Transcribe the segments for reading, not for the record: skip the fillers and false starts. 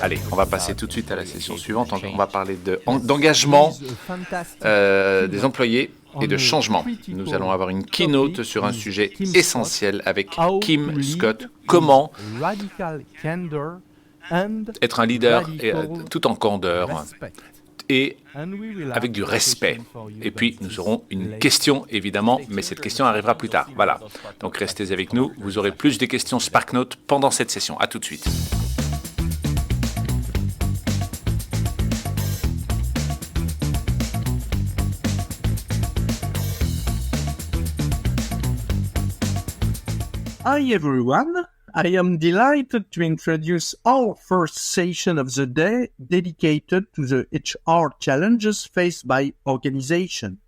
Allez, on va passer tout de suite à la session suivante. On va parler d'engagement des employés et de changement. Nous allons avoir une keynote sur un sujet essentiel avec Kim Scott. Comment être un leader tout en candeur et avec du respect. Et puis, nous aurons une question, évidemment, mais cette question arrivera plus tard. Voilà. Donc, restez avec nous. Vous aurez plus de questions SparkNote pendant cette session. À tout de suite. Hi everyone, I am delighted to introduce our first session of the day dedicated to the HR challenges faced by organizations.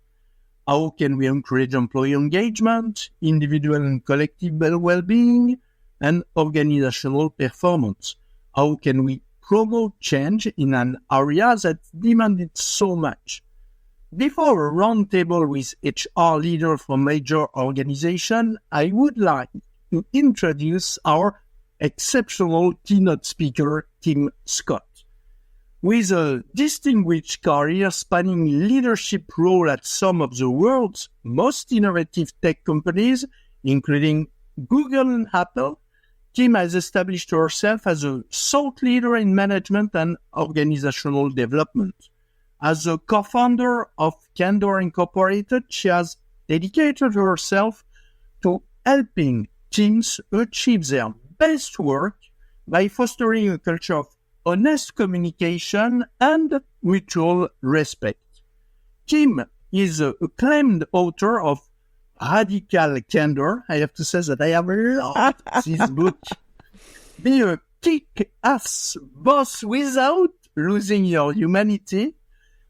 How can we encourage employee engagement, individual and collective well-being, and organizational performance? How can we promote change in an area that demanded so much? Before a roundtable with HR leaders from major organizations, I would like to introduce our exceptional keynote speaker, Kim Scott. With a distinguished career spanning leadership roles at some of the world's most innovative tech companies, including Google and Apple, Kim has established herself as a thought leader in management and organizational development. As a co-founder of CANDOR Incorporated, she has dedicated herself to helping teams achieve their best work by fostering a culture of honest communication and mutual respect. Kim is an acclaimed author of Radical Candor. I have to say that I have loved this book. Be a kick-ass boss without losing your humanity,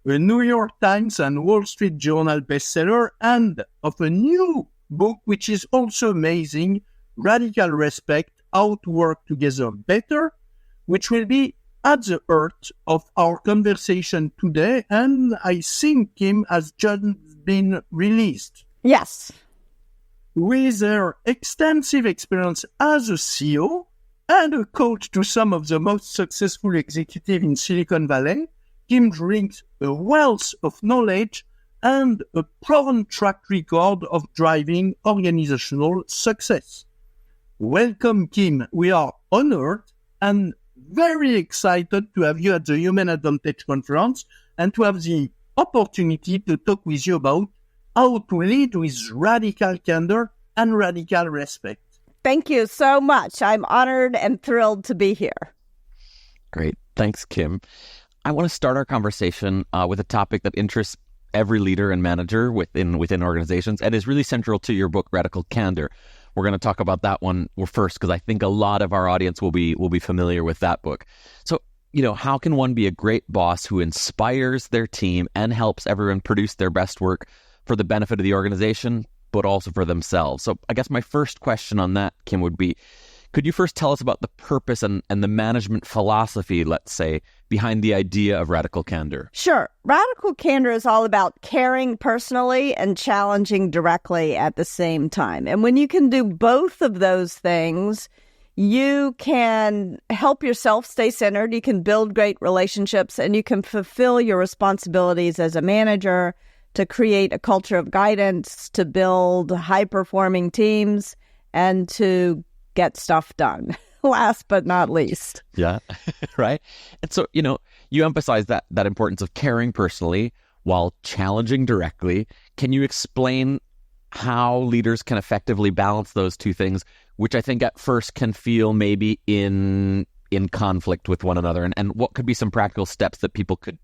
a New York Times and Wall Street Journal bestseller, and of a new book which is also amazing, Radical Respect, How to Work Together Better, which will be at the heart of our conversation today, and I think Kim has just been released. Yes. With her extensive experience as a CEO and a coach to some of the most successful executives in Silicon Valley, Kim brings a wealth of knowledge and a proven track record of driving organizational success. Welcome, Kim. We are honored and very excited to have you at the Human Advantage Conference and to have the opportunity to talk with you about how to lead with radical candor and radical respect. Thank you so much. I'm honored and thrilled to be here. Great. Thanks, Kim. I want to start our conversation with a topic that interests every leader and manager within organizations and is really central to your book, Radical Candor. We're going to talk about that one first because I think a lot of our audience will be familiar with that book. So, how can one be a great boss who inspires their team and helps everyone produce their best work for the benefit of the organization, but also for themselves? So I guess my first question on that, Kim, would be, could you first tell us about the purpose and the management philosophy, let's say, behind the idea of radical candor? Sure. Radical candor is all about caring personally and challenging directly at the same time. And when you can do both of those things, you can help yourself stay centered, you can build great relationships, and you can fulfill your responsibilities as a manager to create a culture of guidance, to build high-performing teams, and to get stuff done, last but not least. Yeah, right. And so, you emphasize that importance of caring personally while challenging directly. Can you explain how leaders can effectively balance those two things, which I think at first can feel maybe in conflict with one another, and what could be some practical steps that people could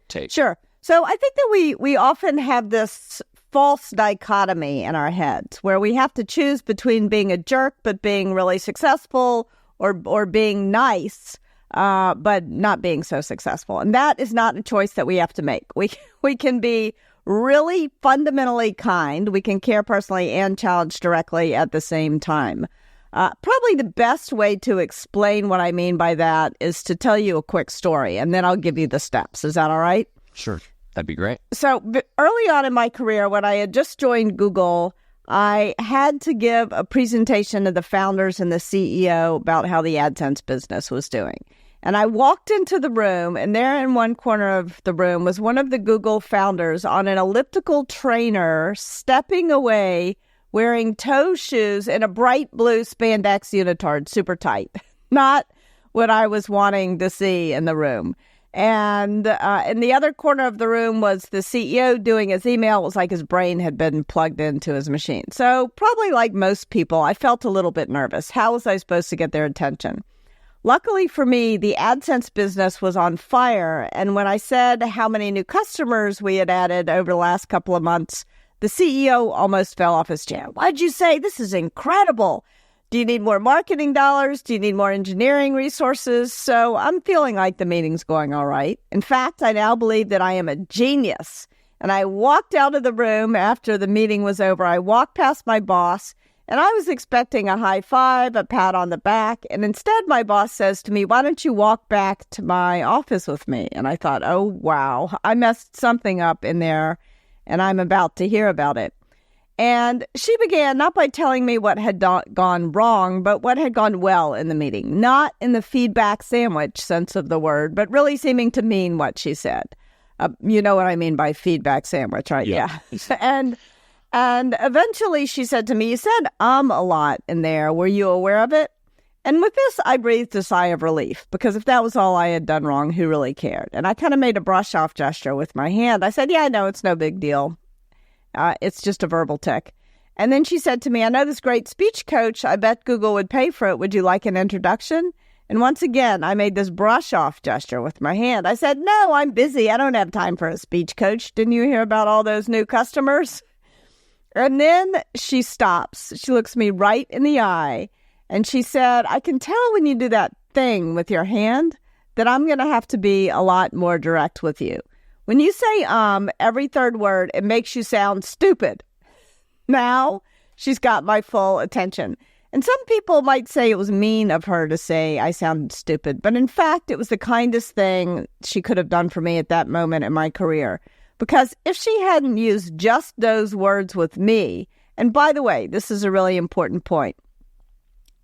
take? Sure. So I think that we often have this false dichotomy in our heads where we have to choose between being a jerk but being really successful or being nice but not being so successful. And that is not a choice that we have to make. We can be really fundamentally kind. We can care personally and challenge directly at the same time. Probably the best way to explain what I mean by that is to tell you a quick story, and then I'll give you the steps. Is that all right? Sure. That'd be great. So early on in my career, when I had just joined Google, I had to give a presentation to the founders and the CEO about how the AdSense business was doing. And I walked into the room, and there in one corner of the room was one of the Google founders on an elliptical trainer, stepping away, wearing toe shoes and a bright blue spandex unitard, super tight. Not what I was wanting to see in the room. And in the other corner of the room was the CEO doing his email. It was like his brain had been plugged into his machine. So probably like most people, I felt a little bit nervous. How was I supposed to get their attention? Luckily for me, the AdSense business was on fire. And when I said how many new customers we had added over the last couple of months, the CEO almost fell off his chair. Why'd you say this is incredible? Do you need more marketing dollars? Do you need more engineering resources? So I'm feeling like the meeting's going all right. In fact, I now believe that I am a genius. And I walked out of the room after the meeting was over. I walked past my boss, and I was expecting a high five, a pat on the back. And instead, my boss says to me, why don't you walk back to my office with me? And I thought, oh, wow, I messed something up in there, and I'm about to hear about it. And she began not by telling me what had gone wrong, but what had gone well in the meeting. Not in the feedback sandwich sense of the word, but really seeming to mean what she said. You know what I mean by feedback sandwich, right? Yeah. And eventually she said to me, you said a lot in there. Were you aware of it? And with this, I breathed a sigh of relief, because if that was all I had done wrong, who really cared? And I kind of made a brush-off gesture with my hand. I said, yeah, I know, it's no big deal. It's just a verbal tic. And then she said to me, I know this great speech coach. I bet Google would pay for it. Would you like an introduction? And once again, I made this brush-off gesture with my hand. I said, no, I'm busy. I don't have time for a speech coach. Didn't you hear about all those new customers? And then she stops. She looks me right in the eye, and she said, I can tell when you do that thing with your hand that I'm going to have to be a lot more direct with you. When you say every third word, it makes you sound stupid. Now she's got my full attention. And some people might say it was mean of her to say I sounded stupid, but in fact, it was the kindest thing she could have done for me at that moment in my career. Because if she hadn't used just those words with me, and by the way, this is a really important point,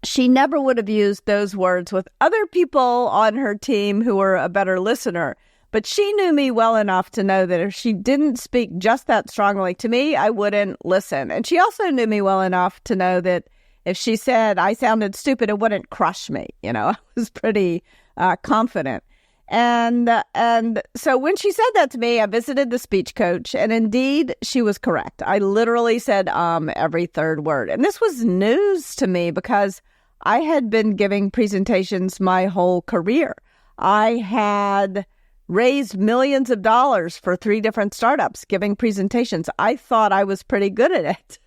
she never would have used those words with other people on her team who were a better listener. But she knew me well enough to know that if she didn't speak just that strongly to me, I wouldn't listen. And she also knew me well enough to know that if she said I sounded stupid, it wouldn't crush me. You know, I was pretty confident. And so when she said that to me, I visited the speech coach, and indeed, she was correct. I literally said every third word. And this was news to me because I had been giving presentations my whole career. I had raised millions of dollars for 3 different startups giving presentations. I thought I was pretty good at it.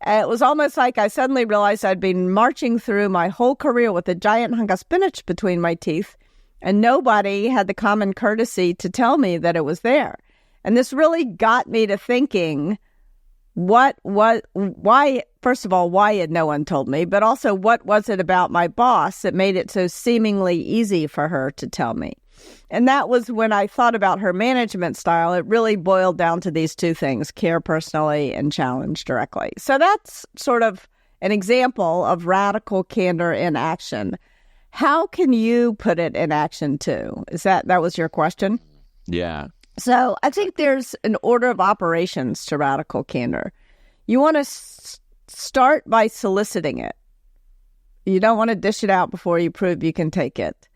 It was almost like I suddenly realized I'd been marching through my whole career with a giant hunk of spinach between my teeth, and nobody had the common courtesy to tell me that it was there. And this really got me to thinking, why, first of all, why had no one told me? But also, what was it about my boss that made it so seemingly easy for her to tell me? And that was when I thought about her management style. It really boiled down to these 2 things, care personally and challenge directly. So that's sort of an example of radical candor in action. How can you put it in action too? That was your question? Yeah. So I think there's an order of operations to radical candor. You want to start by soliciting it. You don't want to dish it out before you prove you can take it.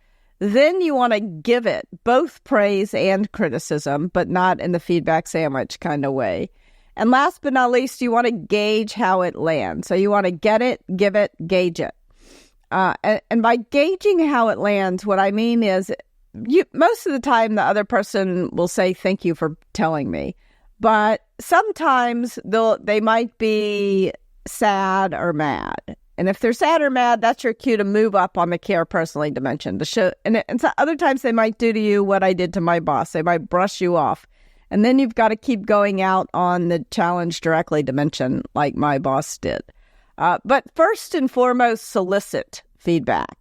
Then you want to give it both praise and criticism, but not in the feedback sandwich kind of way. And last but not least, you want to gauge how it lands. So you want to get it, give it, gauge it. And by gauging how it lands, what I mean is most of the time the other person will say, thank you for telling me. But sometimes they might be sad or mad. And if they're sad or mad, that's your cue to move up on the care personally dimension. And so other times they might do to you what I did to my boss. They might brush you off. And then you've got to keep going out on the challenge directly dimension like my boss did. But first and foremost, solicit feedback.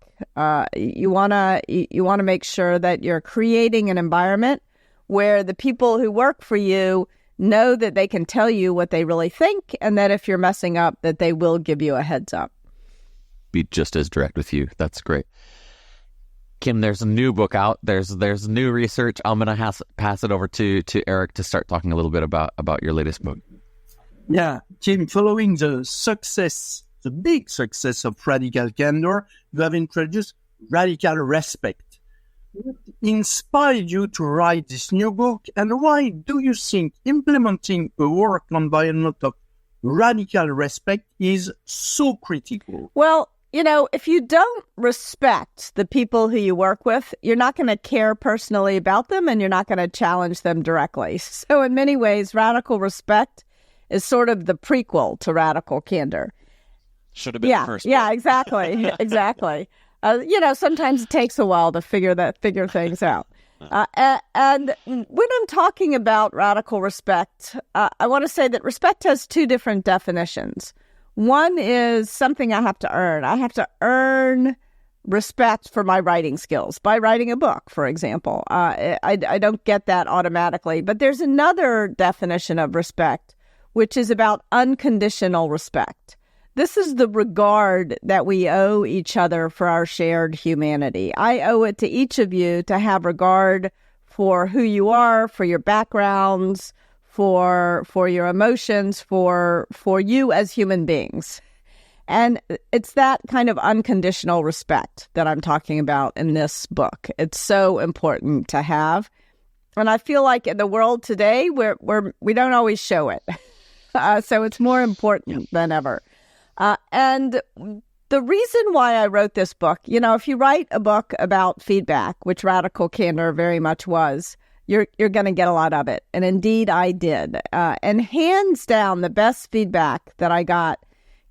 You want to make sure that you're creating an environment where the people who work for you know that they can tell you what they really think, and that if you're messing up, that they will give you a heads up. Be just as direct with you. That's great. Kim, there's a new book out. There's new research. I'm going to pass it over to Eric to start talking a little bit about your latest book. Yeah, Kim, following the big success of Radical Candor, you have introduced Radical Respect. What inspired you to write this new book, and why do you think implementing a work environment of radical respect is so critical? Well, if you don't respect the people who you work with, you're not going to care personally about them, and you're not going to challenge them directly. So in many ways, Radical Respect is sort of the prequel to Radical Candor. Should have been the first. Yeah, exactly. Exactly. Sometimes it takes a while to figure things out. And when I'm talking about radical respect, I want to say that respect has two different definitions. One is something I have to earn. I have to earn respect for my writing skills by writing a book, for example. I don't get that automatically. But there's another definition of respect, which is about unconditional respect. This is the regard that we owe each other for our shared humanity. I owe it to each of you to have regard for who you are, for your backgrounds, for your emotions, for you as human beings. And it's that kind of unconditional respect that I'm talking about in this book. It's so important to have. And I feel like in the world today, we don't always show it. So it's more important than ever. And the reason why I wrote this book, if you write a book about feedback, which Radical Candor very much was, you're going to get a lot of it. And indeed, I did. And hands down, the best feedback that I got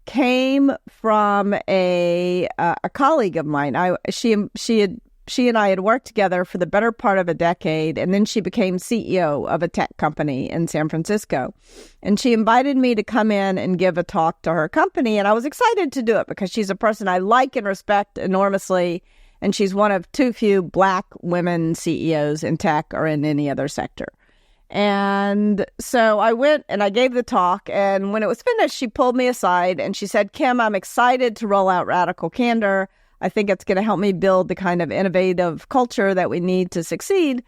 came from a colleague of mine. She and I had worked together for the better part of a decade, and then she became CEO of a tech company in San Francisco. And she invited me to come in and give a talk to her company, and I was excited to do it because she's a person I like and respect enormously, and she's one of too few Black women CEOs in tech or in any other sector. And so I went and I gave the talk, and when it was finished, she pulled me aside and she said, "Kim, I'm excited to roll out Radical Candor. I think it's going to help me build the kind of innovative culture that we need to succeed.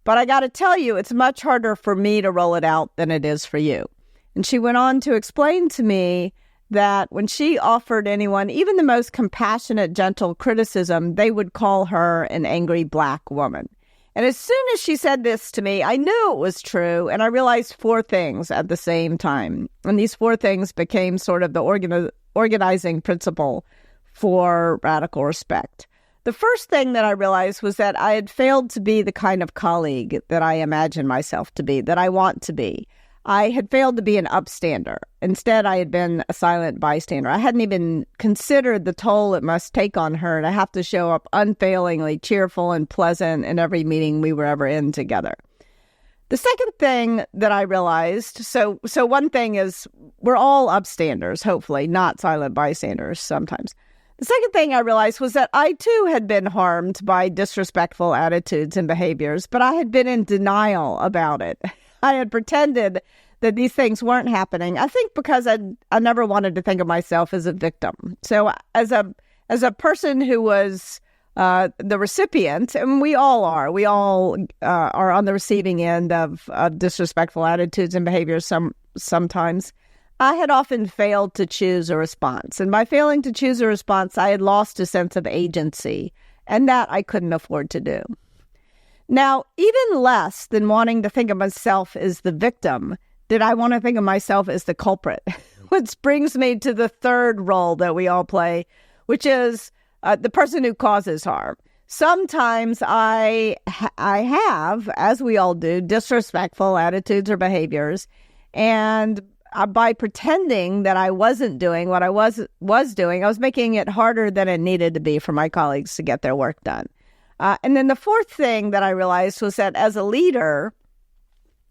But I got to tell you, it's much harder for me to roll it out than it is for you." And she went on to explain to me that when she offered anyone even the most compassionate, gentle criticism, they would call her an angry Black woman. And as soon as she said this to me, I knew it was true. And I realized four things at the same time. And these four things became sort of the organizing principle for radical respect. The first thing that I realized was that I had failed to be the kind of colleague that I imagine myself to be, that I want to be. I had failed to be an upstander. Instead, I had been a silent bystander. I hadn't even considered the toll it must take on her to have to show up unfailingly cheerful and pleasant in every meeting we were ever in together. The second thing that I realized, so one thing is we're all upstanders, hopefully, not silent bystanders sometimes. The second thing I realized was that I, too, had been harmed by disrespectful attitudes and behaviors, but I had been in denial about it. I had pretended that these things weren't happening, I think because I never wanted to think of myself as a victim. So as a person who was the recipient, and we all are on the receiving end of disrespectful attitudes and behaviors sometimes, I had often failed to choose a response. And by failing to choose a response, I had lost a sense of agency, and that I couldn't afford to do. Now, even less than wanting to think of myself as the victim, did I want to think of myself as the culprit, which brings me to the third role that we all play, which is the person who causes harm. Sometimes I have, as we all do, disrespectful attitudes or behaviors, and by pretending that I wasn't doing what I was doing, I was making it harder than it needed to be for my colleagues to get their work done. And then the fourth thing that I realized was that as a leader,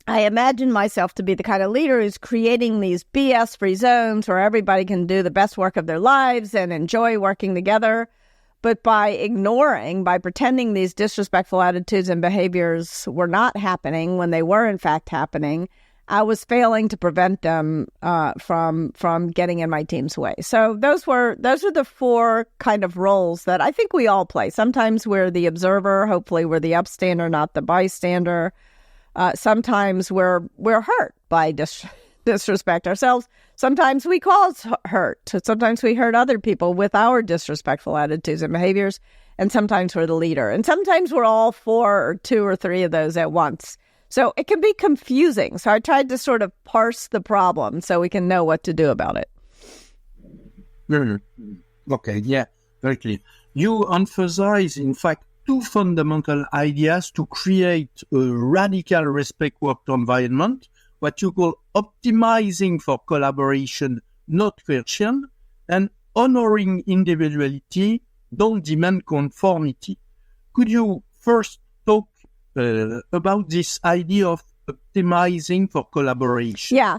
I imagined myself to be the kind of leader who's creating these BS-free zones where everybody can do the best work of their lives and enjoy working together. But by pretending these disrespectful attitudes and behaviors were not happening when they were in fact happening, I was failing to prevent them from getting in my team's way. So those are the four kind of roles that I think we all play. Sometimes we're the observer. Hopefully, we're the upstander, not the bystander. Sometimes we're hurt by disrespect ourselves. Sometimes we cause hurt. Sometimes we hurt other people with our disrespectful attitudes and behaviors. And sometimes we're the leader. And sometimes we're all four or two or three of those at once. So it can be confusing. So I tried to sort of parse the problem so we can know what to do about it. Okay, yeah, very clear. You emphasize, in fact, two fundamental ideas to create a radical respect work environment, what you call optimizing for collaboration, not coercion, and honoring individuality, don't demand conformity. Could you first talk about this idea of optimizing for collaboration? Yeah.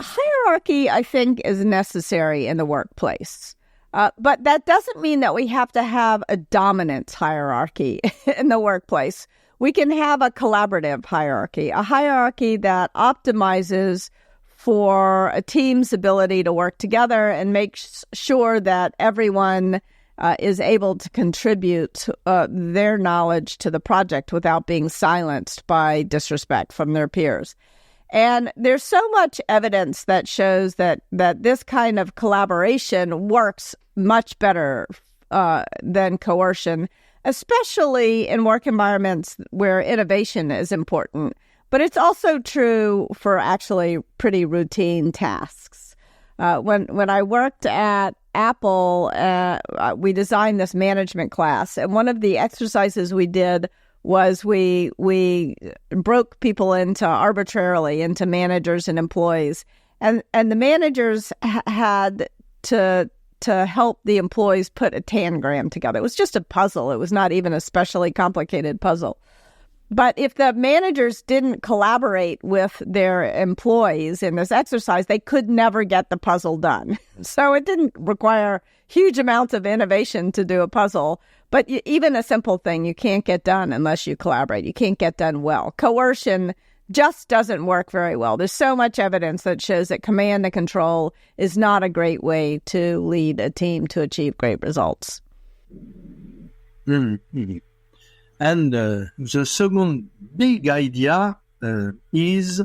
Hierarchy, I think, is necessary in the workplace. But that doesn't mean that we have to have a dominant hierarchy in the workplace. We can have a collaborative hierarchy, a hierarchy that optimizes for a team's ability to work together and makes sure that everyone is able to contribute their knowledge to the project without being silenced by disrespect from their peers. And there's so much evidence that shows that this kind of collaboration works much better than coercion, especially in work environments where innovation is important. But it's also true for actually pretty routine tasks. When I worked at Apple, we designed this management class, and one of the exercises we did was we broke people arbitrarily into managers and employees, and the managers had to help the employees put a tangram together. It was just a puzzle. It was not even a specially complicated puzzle. But if the managers didn't collaborate with their employees in this exercise, they could never get the puzzle done. So it didn't require huge amounts of innovation to do a puzzle. But even a simple thing you can't get done unless you collaborate. You can't get done well. Coercion just doesn't work very well. There's so much evidence that shows that command and control is not a great way to lead a team to achieve great results. Mm-hmm. And the second big idea is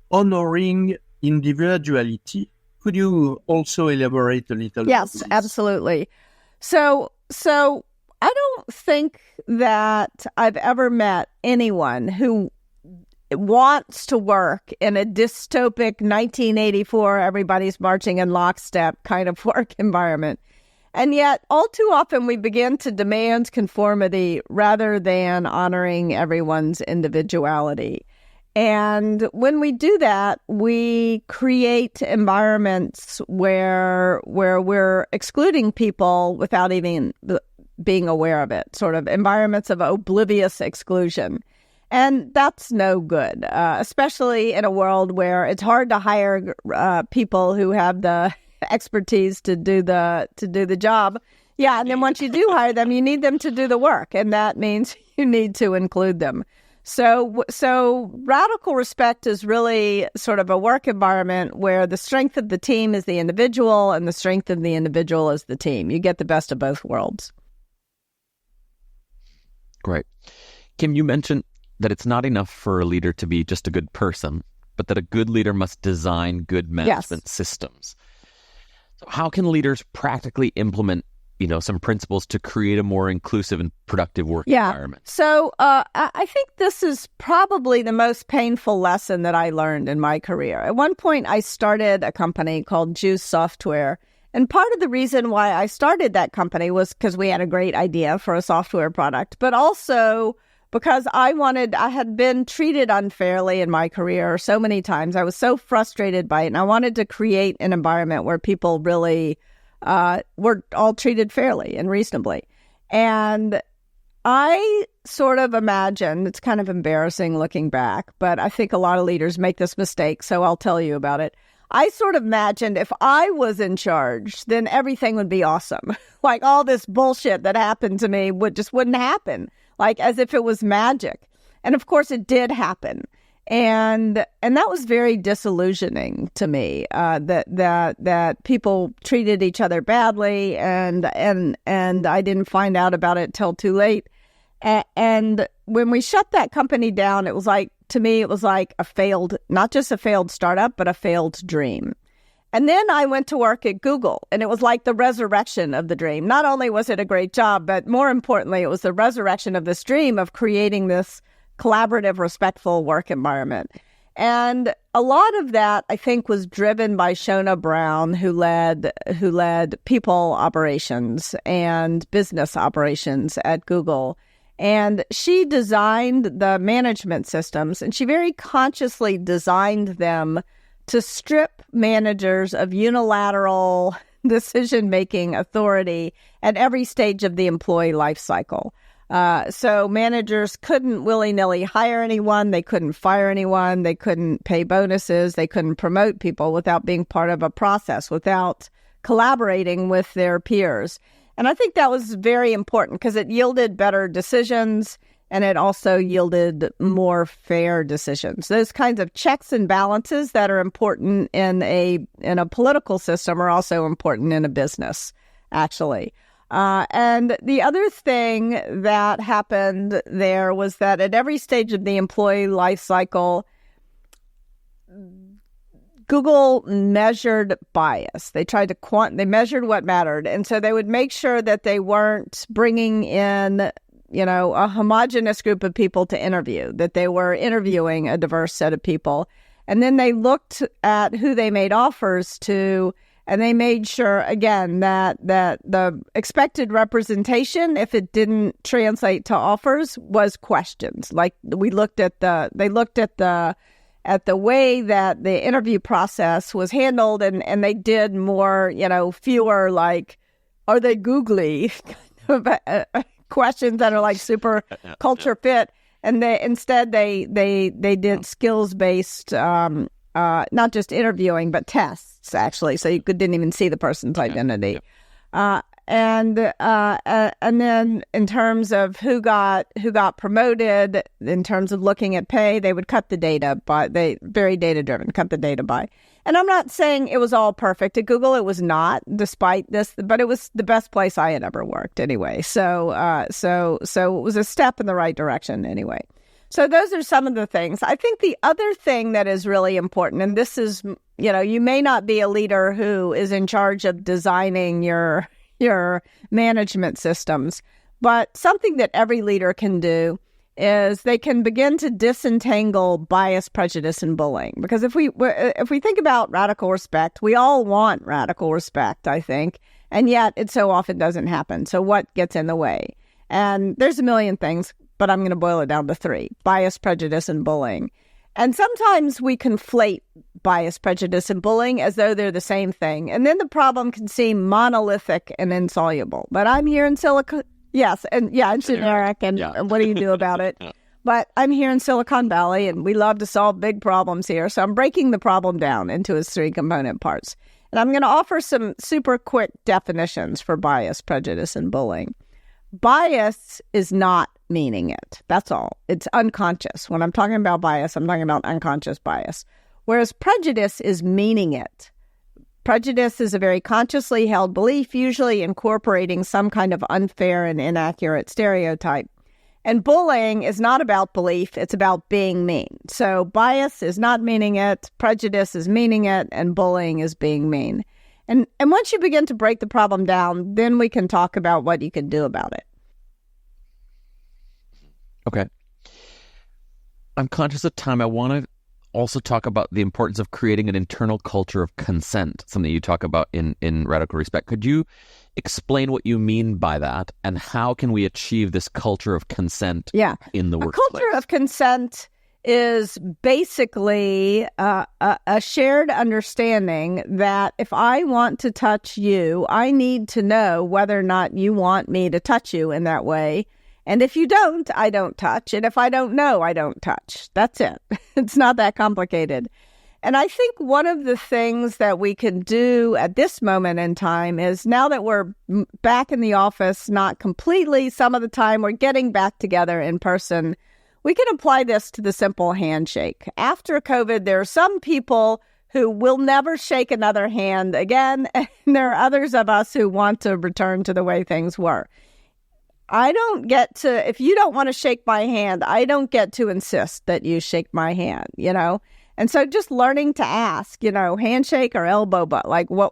honoring individuality. Could you also elaborate a little bit? Yes, absolutely. So I don't think that I've ever met anyone who wants to work in a dystopic 1984, everybody's marching in lockstep kind of work environment. And yet, all too often, we begin to demand conformity rather than honoring everyone's individuality. And when we do that, we create environments where we're excluding people without even being aware of it, sort of environments of oblivious exclusion. And that's no good, especially in a world where it's hard to hire people who have the expertise to do the job. Yeah, and then once you do hire them, you need them to do the work, and that means you need to include them. So radical respect is really sort of a work environment where the strength of the team is the individual and the strength of the individual is the team. You get the best of both worlds. Great. Kim, you mentioned that it's not enough for a leader to be just a good person, but that a good leader must design good management systems. So how can leaders practically implement, some principles to create a more inclusive and productive work environment? So I think this is probably the most painful lesson that I learned in my career. At one point, I started a company called Juice Software. And part of the reason why I started that company was because we had a great idea for a software product, but also because I had been treated unfairly in my career so many times. I was so frustrated by it, and I wanted to create an environment where people really were all treated fairly and reasonably. And I sort of imagined, it's kind of embarrassing looking back, but I think a lot of leaders make this mistake, so I'll tell you about it. I sort of imagined if I was in charge, then everything would be awesome. Like all this bullshit that happened to me wouldn't happen. Like as if it was magic. And of course it did happen. And that was very disillusioning to me, that people treated each other badly, and I didn't find out about it till too late. And when we shut that company down, it was like, to me, it was like a failed, not just a failed startup, but a failed dream. And then I went to work at Google, and it was like the resurrection of the dream. Not only was it a great job, but more importantly, it was the resurrection of this dream of creating this collaborative, respectful work environment. And a lot of that, I think, was driven by Shona Brown, who led people operations and business operations at Google. And she designed the management systems, and she very consciously designed them to strip managers of unilateral decision-making authority at every stage of the employee life cycle. So managers couldn't willy-nilly hire anyone, they couldn't fire anyone, they couldn't pay bonuses, they couldn't promote people without being part of a process, without collaborating with their peers. And I think that was very important because it yielded better decisions, and it also yielded more fair decisions. Those kinds of checks and balances that are important in a political system are also important in a business, actually. And the other thing that happened there was that at every stage of the employee life cycle, Google measured bias. They tried to they measured what mattered. And so they would make sure that they weren't bringing in, a homogenous group of people to interview, that they were interviewing a diverse set of people. And then they looked at who they made offers to, and they made sure, again, that the expected representation, if it didn't translate to offers, was questions. Like they looked at the way that the interview process was handled, and they did more, fewer like, are they googly questions that are like super culture fit, and they did skills based, not just interviewing but tests actually, so you didn't even see the person's identity. And then in terms of who got promoted, in terms of looking at pay, they would cut the data very data driven, cut the data by. And I'm not saying it was all perfect at Google. It was not, despite this, but it was the best place I had ever worked anyway. So it was a step in the right direction anyway. So those are some of the things. I think the other thing that is really important, and this is, you may not be a leader who is in charge of designing your management systems, but something that every leader can do is they can begin to disentangle bias, prejudice, and bullying. Because if we think about radical respect, we all want radical respect, I think, and yet it so often doesn't happen. So what gets in the way? And there's a million things, but I'm going to boil it down to 3: bias, prejudice, and bullying. And sometimes we conflate bias, prejudice, and bullying as though they're the same thing. And then the problem can seem monolithic and insoluble. But I'm here in Silicon... Yes, and it's generic, and what do you do about it? But I'm here in Silicon Valley, and we love to solve big problems here. So I'm breaking the problem down into its 3 component parts. And I'm going to offer some super quick definitions for bias, prejudice, and bullying. Bias is not meaning it. That's all. It's unconscious. When I'm talking about bias, I'm talking about unconscious bias. Whereas prejudice is meaning it. Prejudice is a very consciously held belief, usually incorporating some kind of unfair and inaccurate stereotype. And bullying is not about belief, it's about being mean. So bias is not meaning it, prejudice is meaning it, and bullying is being mean. And once you begin to break the problem down, then we can talk about what you can do about it. Okay. I'm conscious of time. I want to also talk about the importance of creating an internal culture of consent, something you talk about in Radical Respect. Could you explain what you mean by that, and how can we achieve this culture of consent in the workplace? A culture of consent is basically a shared understanding that if I want to touch you, I need to know whether or not you want me to touch you in that way. And if you don't, I don't touch. And if I don't know, I don't touch. That's it. It's not that complicated. And I think one of the things that we can do at this moment in time is, now that we're back in the office, not completely, some of the time we're getting back together in person, we can apply this to the simple handshake. After COVID, there are some people who will never shake another hand again, and there are others of us who want to return to the way things were. I don't get to, if you don't want to shake my hand, I don't get to insist that you shake my hand, you know? And so just learning to ask, you know, handshake or elbow, but like what,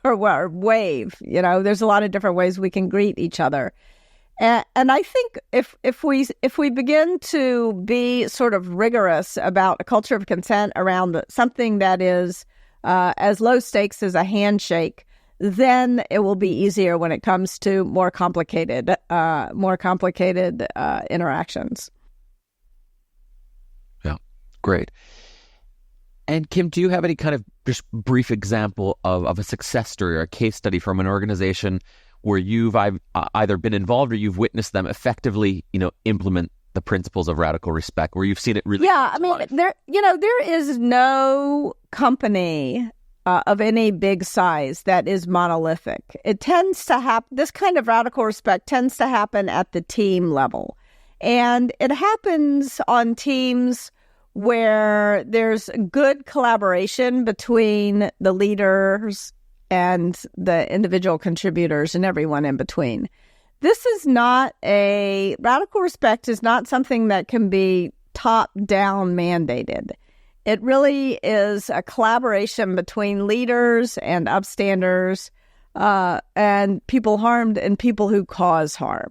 or wave, you know, there's a lot of different ways we can greet each other. And I think if we begin to be sort of rigorous about a culture of consent around something that is as low stakes as a handshake, then it will be easier when it comes to more complicated interactions. Yeah, great. And Kim, do you have any kind of just brief example of a success story or a case study from an organization where you've either been involved or you've witnessed them effectively, you know, implement the principles of radical respect, where you've seen it really? Yeah, I mean, there is no company of any big size that is monolithic. It tends to happen, this kind of radical respect tends to happen at the team level. And it happens on teams where there's good collaboration between the leaders and the individual contributors and everyone in between. This is not radical respect is not something that can be top-down mandated. It really is a collaboration between leaders and upstanders and people harmed and people who cause harm.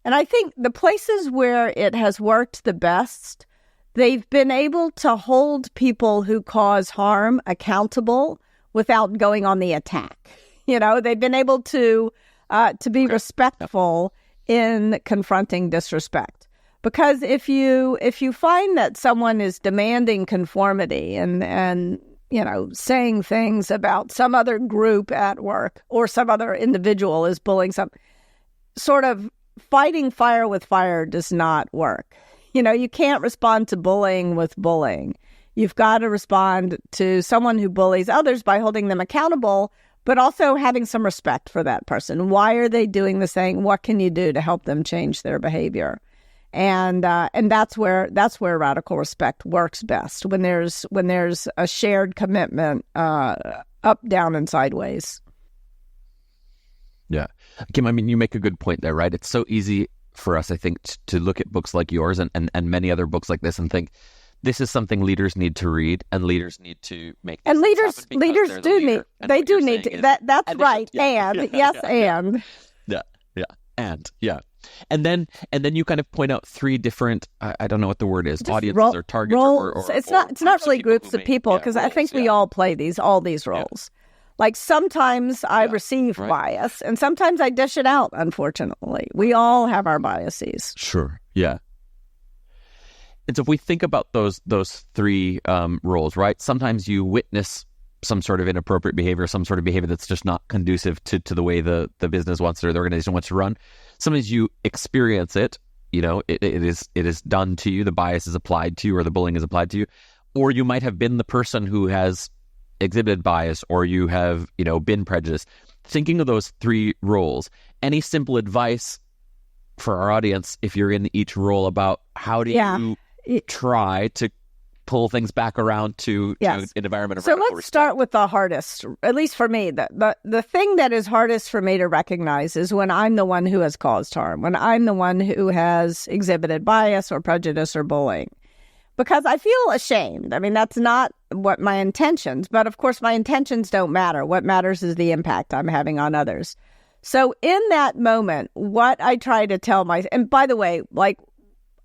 And I think the places where it has worked the best, they've been able to hold people who cause harm accountable without going on the attack. You know, they've been able to be respectful in confronting disrespect. Because if you find that someone is demanding conformity and you know, saying things about some other group at work or some other individual is bullying some, sort of fighting fire with fire does not work. You know, you can't respond to bullying with bullying. You've got to respond to someone who bullies others by holding them accountable, but also having some respect for that person. Why are they doing this thing? What can you do to help them change their behavior? And that's where radical respect works best, when there's a shared commitment, up, down, and sideways. Yeah, Kim, I mean, you make a good point there, right? It's so easy for us, I think, to look at books like yours and many other books like this and think, this is something leaders need to read, and leaders need to make. And leaders do need. They do need to. That's right. And yes, and yeah. And then you kind of point out three different, I don't know what the word is, audiences or targets. Or it's not really groups of people, because I think we all play all these roles. Yeah. Like sometimes I receive bias, and sometimes I dish it out, unfortunately. We all have our biases. Sure, yeah. And so if we think about those three roles, right? Sometimes you witness some sort of inappropriate behavior, some sort of behavior that's just not conducive to the way the business wants or the organization wants to run. Sometimes you experience it, you know, it is done to you, the bias is applied to you, or the bullying is applied to you, or you might have been the person who has exhibited bias, or you have, you know, been prejudiced. Thinking of those three roles, any simple advice for our audience, if you're in each role, about how do you try to pull things back around to an environment of radical respect? So let's start with the hardest, at least for me. The thing that is hardest for me to recognize is when I'm the one who has caused harm, when I'm the one who has exhibited bias or prejudice or bullying. Because I feel ashamed. I mean, that's not what my intentions, but of course my intentions don't matter. What matters is the impact I'm having on others. So in that moment, what I try to tell and by the way, like,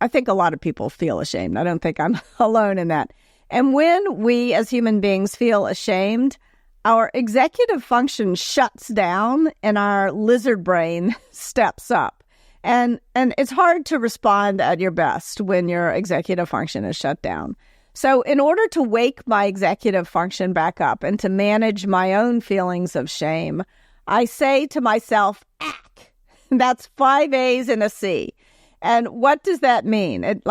I think a lot of people feel ashamed. I don't think I'm alone in that. And when we as human beings feel ashamed, our executive function shuts down and our lizard brain steps up. And it's hard to respond at your best when your executive function is shut down. So in order to wake my executive function back up and to manage my own feelings of shame, I say to myself, ack. That's 5 A's and a C. And what does that mean?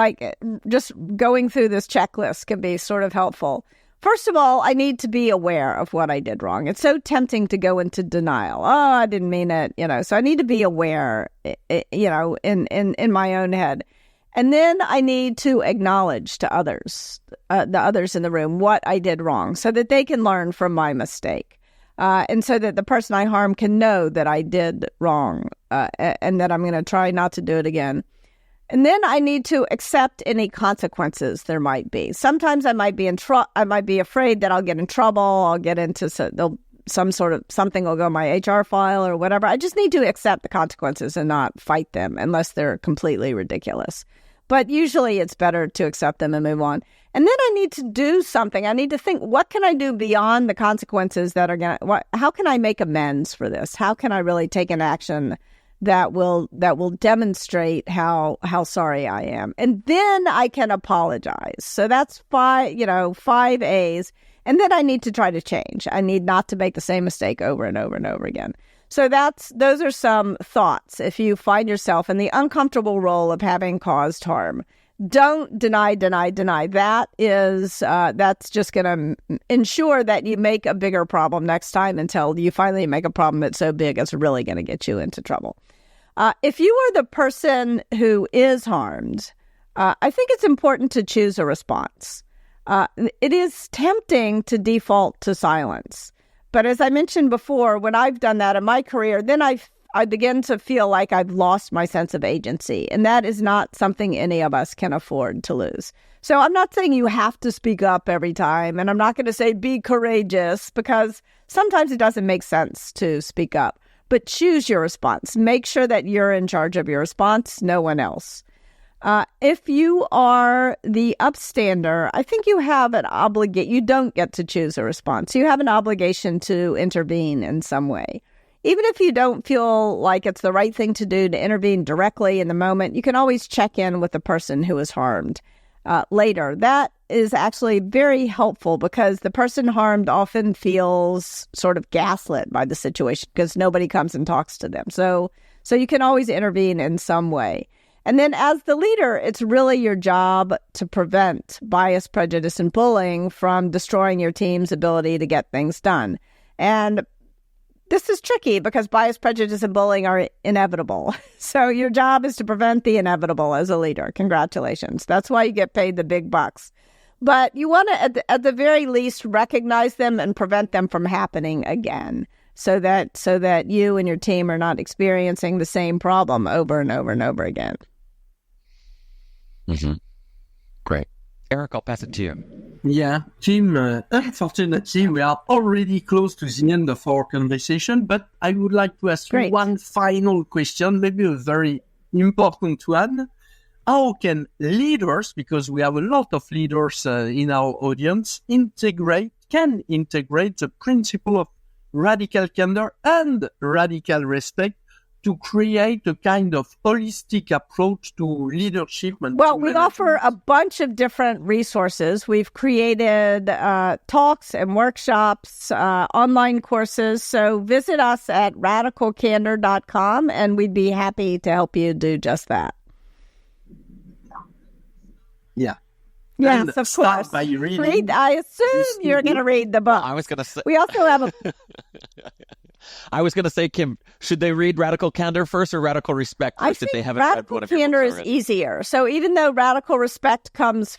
Just going through this checklist can be sort of helpful. First of all, I need to be aware of what I did wrong. It's so tempting to go into denial. Oh, I didn't mean it, you know. So I need to be aware, you know, in my own head. And then I need to acknowledge to others, the others in the room, what I did wrong so that they can learn from my mistake. And so that the person I harmed can know that I did wrong and that I'm going to try not to do it again. And then I need to accept any consequences there might be. Sometimes I might be I might be afraid that I'll get in trouble. I'll get into something will go in my HR file or whatever. I just need to accept the consequences and not fight them unless they're completely ridiculous. But usually it's better to accept them and move on. And then I need to do something. I need to think, what can I do beyond the consequences that are how can I make amends for this? How can I really take an action that will demonstrate how sorry I am? And then I can apologize. So that's 5 A's. And then I need to try to change. I need not to make the same mistake over and over and over again. So those are some thoughts. If you find yourself in the uncomfortable role of having caused harm, don't deny. That is, that's just going to ensure that you make a bigger problem next time until you finally make a problem that's so big it's really going to get you into trouble. If you are the person who is harmed, I think it's important to choose a response. It is tempting to default to silence. But as I mentioned before, when I've done that in my career, then I begin to feel like I've lost my sense of agency. And that is not something any of us can afford to lose. So I'm not saying you have to speak up every time. And I'm not going to say be courageous, because sometimes it doesn't make sense to speak up. But choose your response. Make sure that you're in charge of your response, no one else. If you are the upstander, I think you have an obligation. You don't get to choose a response. You have an obligation to intervene in some way. Even if you don't feel like it's the right thing to do to intervene directly in the moment, you can always check in with the person who is harmed later. That is actually very helpful, because the person harmed often feels sort of gaslit by the situation because nobody comes and talks to them. So you can always intervene in some way. And then as the leader, it's really your job to prevent bias, prejudice, and bullying from destroying your team's ability to get things done. And this is tricky because bias, prejudice, and bullying are inevitable. So your job is to prevent the inevitable as a leader. Congratulations. That's why you get paid the big bucks. But you want to, at the very least, recognize them and prevent them from happening again, so that you and your team are not experiencing the same problem over and over and over again. Mm-hmm. Great. Eric, I'll pass it to you. Yeah, Kim, unfortunately, we are already close to the end of our conversation, but I would like to ask you one final question, maybe a very important one. How can leaders, because we have a lot of leaders in our audience, integrate the principle of radical candor and radical respect to create a kind of holistic approach to leadership? Well, we offer a bunch of different resources. We've created talks and workshops, online courses. So visit us at radicalcandor.com, and we'd be happy to help you do just that. Yeah. Yes, of course. By reading. I assume you're going to read the book. I was going to say. We also have a. I was going to say, Kim, should they read Radical Candor first or Radical Respect first if they haven't read one of your books already? Radical Candor is easier. So even though Radical Respect comes,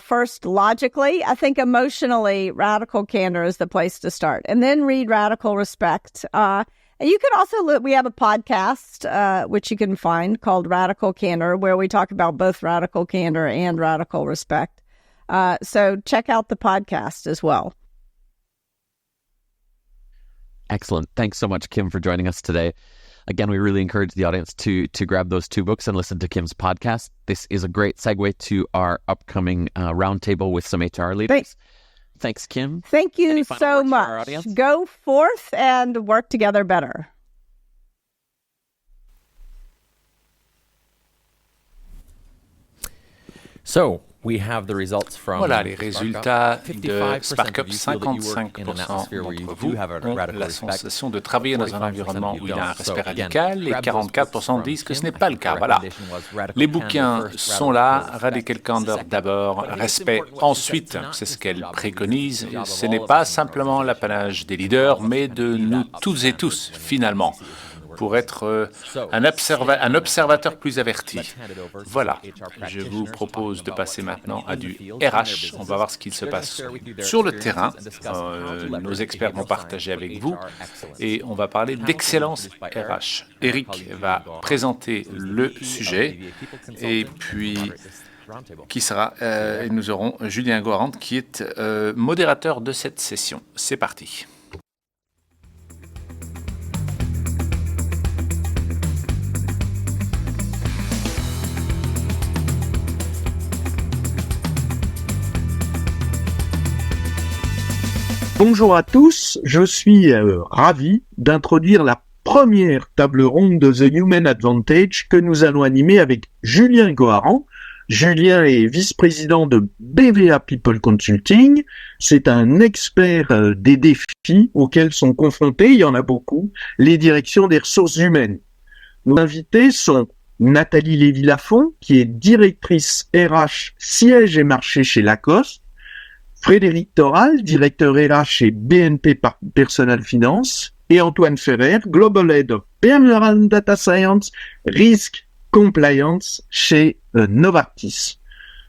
first logically, I think emotionally, Radical Candor is the place to start. And then read Radical Respect. And you can also we have a podcast, which you can find, called Radical Candor, where we talk about both Radical Candor and Radical Respect. So check out the podcast as well. Excellent. Thanks so much, Kim, for joining us today. Again, we really encourage the audience to grab those 2 books and listen to Kim's podcast. This is a great segue to our upcoming roundtable with some HR leaders. Thanks, Kim. Thank you so much. Go forth and work together better. So, we have the results from voilà les résultats de SparkUp. 55% d'entre vous ont la sensation de travailler dans un environnement où il y a un respect radical, et 44% disent que ce n'est pas le cas. Voilà. Les bouquins sont là. Radical Candor d'abord, respect ensuite. C'est ce qu'elle préconise. Ce n'est pas simplement l'apanage des leaders, mais de nous toutes et tous, finalement. pour être un observateur plus averti. Voilà, je vous propose de passer maintenant à du RH. On va voir ce qu'il se passe sur le terrain. Nos experts vont partager avec vous et on va parler d'excellence RH. Eric va présenter le sujet et puis nous aurons Julien GOARANT qui est modérateur de cette session. C'est parti. Bonjour à tous, je suis ravi d'introduire la première table ronde de The Human Advantage que nous allons animer avec Julien GOARANT. Julien est vice-président de BVA People Consulting. C'est un expert des défis auxquels sont confrontés, il y en a beaucoup, les directions des ressources humaines. Nos invités sont NATHALIE LEVY LAFON, qui est directrice RH siège et marché chez LACOSTE, FREDERIC THORAL, directeur RH chez BNPP Personal Finance, et Antoine Ferrere, Global Head of Permanent Data Science, Risk Compliance chez NOVARTIS.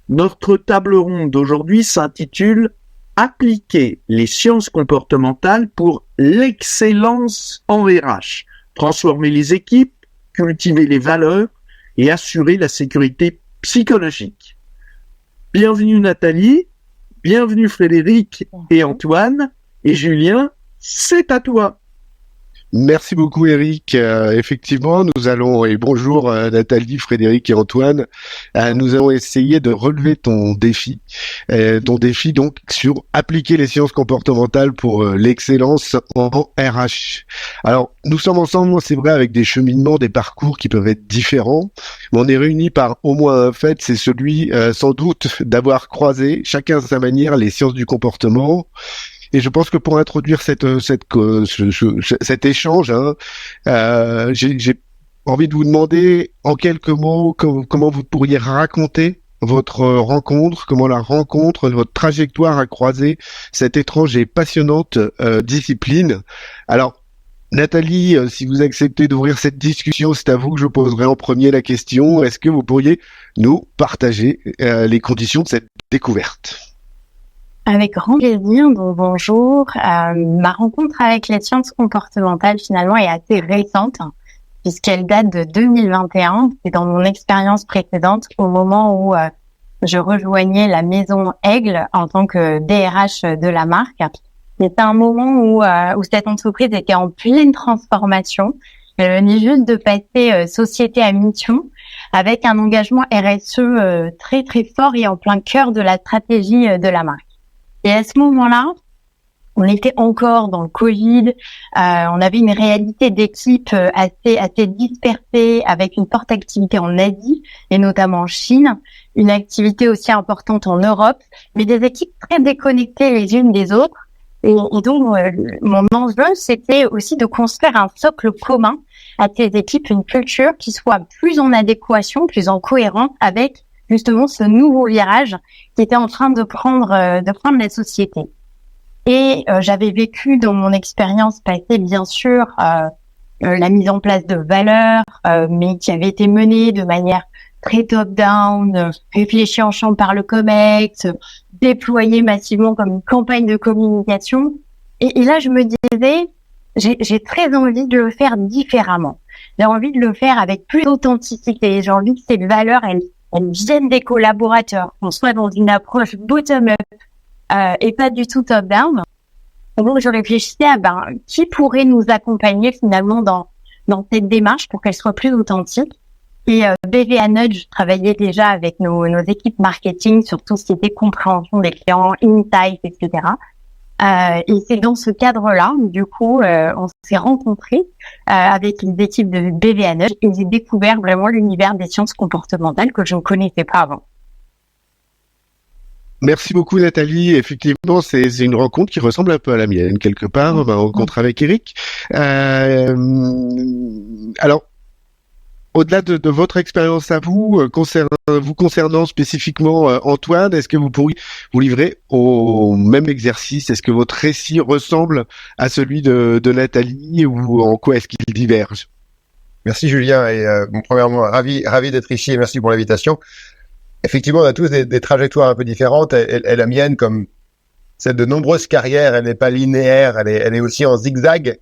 Notre table ronde d'aujourd'hui s'intitule « Appliquer les sciences comportementales pour l'excellence en RH, transformer les équipes, cultiver les valeurs et assurer la sécurité psychologique ». Bienvenue Nathalie, bienvenue Frédéric et Antoine, et Julien, c'est à toi. Merci beaucoup Eric. Effectivement, nous allons, et bonjour Nathalie, Frédéric et Antoine, nous allons essayer de relever ton défi donc sur appliquer les sciences comportementales pour l'excellence en RH. Alors, nous sommes ensemble, c'est vrai, avec des cheminements, des parcours qui peuvent être différents, mais on est réunis par au moins un fait, c'est celui sans doute d'avoir croisé, chacun à sa manière, les sciences du comportement. Et je pense que pour introduire cet échange, j'ai envie de vous demander en quelques mots comment vous pourriez raconter votre rencontre, comment la rencontre, votre trajectoire a croisé cette étrange et passionnante discipline. Alors, Nathalie, si vous acceptez d'ouvrir cette discussion, c'est à vous que je poserai en premier la question. Est-ce que vous pourriez nous partager les conditions de cette découverte ? Avec grand plaisir, donc bonjour. Ma rencontre avec les sciences comportementales finalement est assez récente puisqu'elle date de 2021. C'est dans mon expérience précédente au moment où je rejoignais la maison Aigle en tant que DRH de la marque. C'était un moment où cette entreprise était en pleine transformation. Elle venait juste de passer société à mission avec un engagement RSE très très fort et en plein cœur de la stratégie de la marque. Et à ce moment-là, on était encore dans le Covid, on avait une réalité d'équipe assez dispersée avec une forte activité en Asie et notamment en Chine, une activité aussi importante en Europe, mais des équipes très déconnectées les unes des autres. Et donc, mon enjeu, c'était aussi de construire un socle commun à ces équipes, une culture qui soit plus en adéquation, plus en cohérence avec justement ce nouveau virage qui était en train de prendre la société. Et j'avais vécu dans mon expérience passée, bien sûr, la mise en place de valeurs, mais qui avait été menée de manière très top-down, réfléchie en champ par le COMEX, déployée massivement comme une campagne de communication. Et là, je me disais, j'ai très envie de le faire différemment. J'ai envie de le faire avec plus d'authenticité. J'ai envie que ces valeurs, elles viennent des collaborateurs, qu'on soit dans une approche bottom-up et pas du tout top-down. Donc, je réfléchissais à qui pourrait nous accompagner finalement dans cette démarche pour qu'elle soit plus authentique. Et BVA Nudge travaillait déjà avec nos équipes marketing sur tout ce qui était compréhension des clients, insights, etc. Et c'est dans ce cadre-là, du coup, on s'est rencontrés avec les équipes de BVA Nudge et j'ai découvert vraiment l'univers des sciences comportementales que je ne connaissais pas avant. Merci beaucoup Nathalie. Effectivement, c'est une rencontre qui ressemble un peu à la mienne quelque part, ma rencontre avec Eric. Alors, au-delà de votre expérience à vous, concernant spécifiquement Antoine, est-ce que vous pourriez vous livrer au même exercice? Est-ce que votre récit ressemble à celui de Nathalie ou en quoi est-ce qu'il diverge? Merci Julien et premièrement ravi d'être ici et merci pour l'invitation. Effectivement, on a tous des trajectoires un peu différentes et la mienne, comme celle de nombreuses carrières, elle n'est pas linéaire, elle est aussi en zigzag.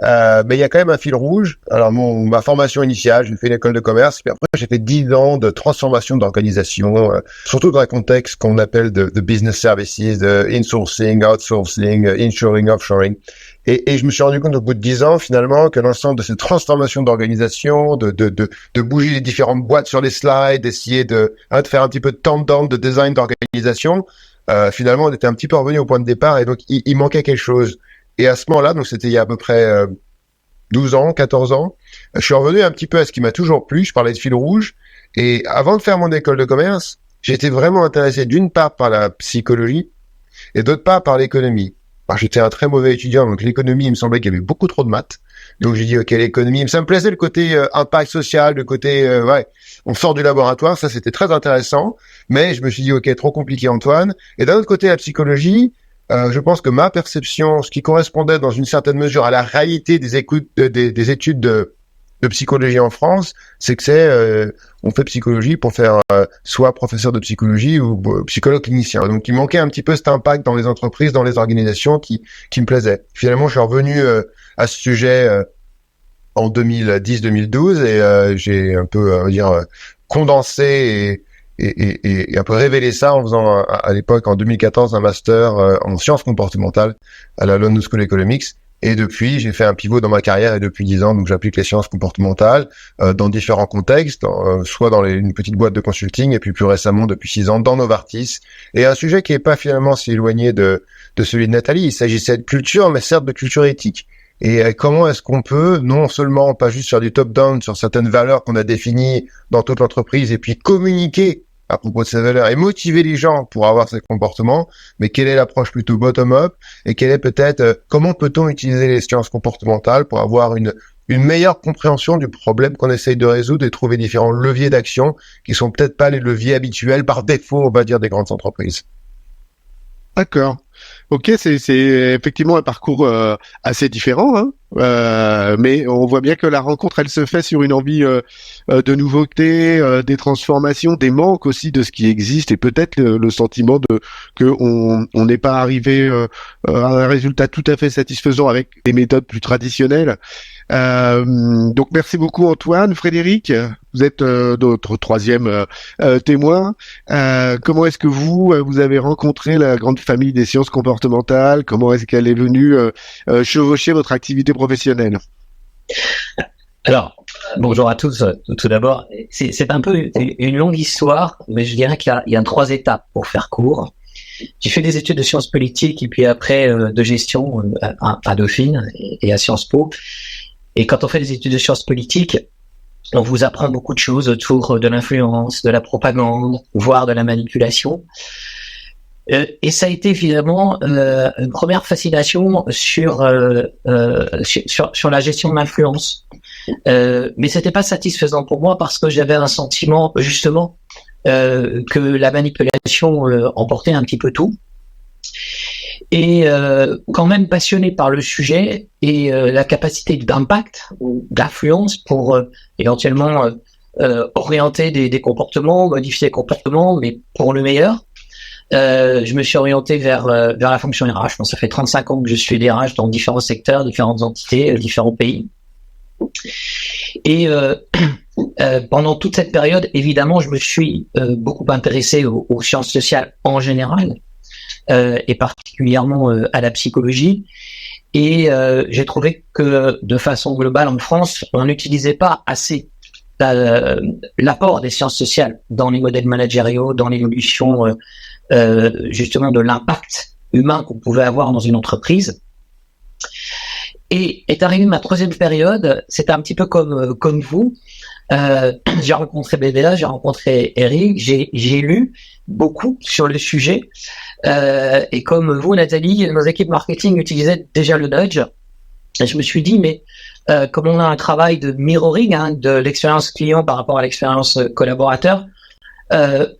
Mais il y a quand même un fil rouge. Alors ma formation initiale, j'ai fait une école de commerce, puis après j'ai fait 10 ans de transformation d'organisation, surtout dans un contexte qu'on appelle de business services, de insourcing, outsourcing, inshoring, offshoring. Et je me suis rendu compte au bout de 10 ans finalement que l'ensemble de ces transformations d'organisation, de bouger les différentes boîtes sur les slides, d'essayer de faire un petit peu de top-down, de design d'organisation, finalement on était un petit peu revenu au point de départ et donc il manquait quelque chose. Et à ce moment-là, donc c'était il y a à peu près 12 ans, 14 ans, je suis revenu un petit peu à ce qui m'a toujours plu, je parlais de fil rouge, et avant de faire mon école de commerce, j'étais vraiment intéressé d'une part par la psychologie, et d'autre part par l'économie. Alors, j'étais un très mauvais étudiant, donc l'économie, il me semblait qu'il y avait beaucoup trop de maths, donc j'ai dit ok, l'économie, ça me plaisait le côté impact social, le côté, on sort du laboratoire, ça c'était très intéressant, mais je me suis dit ok, trop compliqué Antoine, et d'un autre côté la psychologie, je pense que ma perception, ce qui correspondait dans une certaine mesure à la réalité des études de psychologie en France, c'est que on fait psychologie pour faire soit professeur de psychologie ou psychologue clinicien. Donc il manquait un petit peu cet impact dans les entreprises, dans les organisations qui me plaisait. Finalement, je suis revenu à ce sujet en 2010-2012 et j'ai un peu, on va dire, condensé et un peu révéler ça en faisant à l'époque en 2014 un master en sciences comportementales à la London School of Economics et depuis j'ai fait un pivot dans ma carrière et depuis 10 ans donc j'applique les sciences comportementales dans différents contextes, soit dans une petite boîte de consulting et puis plus récemment depuis 6 ans dans NOVARTIS et un sujet qui est pas finalement si éloigné de celui de Nathalie. Il s'agissait de culture mais certes de culture éthique. Et comment est-ce qu'on peut, non seulement pas juste faire du top-down sur certaines valeurs qu'on a définies dans toute l'entreprise et puis communiquer à propos de ces valeurs et motiver les gens pour avoir ces comportements, mais quelle est l'approche plutôt bottom-up et quelle est peut-être, comment peut-on utiliser les sciences comportementales pour avoir une meilleure compréhension du problème qu'on essaye de résoudre et trouver différents leviers d'action qui sont peut-être pas les leviers habituels par défaut, on va dire, des grandes entreprises. D'accord. Ok, c'est effectivement un parcours assez différent, hein, mais on voit bien que la rencontre, elle se fait sur une envie de nouveauté, des transformations, des manques aussi de ce qui existe, et peut-être le sentiment que on n'est pas arrivé à un résultat tout à fait satisfaisant avec des méthodes plus traditionnelles. Donc merci beaucoup Antoine. Frédéric, vous êtes notre troisième témoin. Comment est-ce que vous avez rencontré la grande famille des sciences comportementales? Comment est-ce qu'elle est venue chevaucher votre activité professionnelle? Alors, bonjour à tous. Tout d'abord, c'est un peu une longue histoire, mais je dirais qu'il y a 3 étapes pour faire court. J'ai fait des études de sciences politiques et puis après de gestion à Dauphine et à Sciences Po. Et quand on fait des études de sciences politiques, on vous apprend beaucoup de choses autour de l'influence, de la propagande, voire de la manipulation. Et ça a été finalement une première fascination sur la gestion de l'influence. Mais c'était pas satisfaisant pour moi parce que j'avais un sentiment justement que la manipulation emportait un petit peu tout. Et quand même passionné par le sujet et la capacité d'impact ou d'influence pour éventuellement orienter des comportements, modifier les comportements, mais pour le meilleur. Je me suis orienté vers la fonction RH. Bon, ça fait 35 ans que je suis DRH dans différents secteurs, différentes entités, différents pays. Et pendant toute cette période, évidemment, je me suis beaucoup intéressé aux sciences sociales en général. Et particulièrement à la psychologie. Et j'ai trouvé que de façon globale en France, on n'utilisait pas assez l'apport des sciences sociales dans les modèles managériaux, dans l'évolution justement de l'impact humain qu'on pouvait avoir dans une entreprise. Et est arrivée ma 3e période, c'était un petit peu comme vous. J'ai rencontré BDA, j'ai rencontré Eric, j'ai lu beaucoup sur le sujet. Et comme vous, Nathalie, nos équipes marketing utilisaient déjà le nudge. Et je me suis dit, mais comme on a un travail de mirroring de l'expérience client par rapport à l'expérience collaborateur,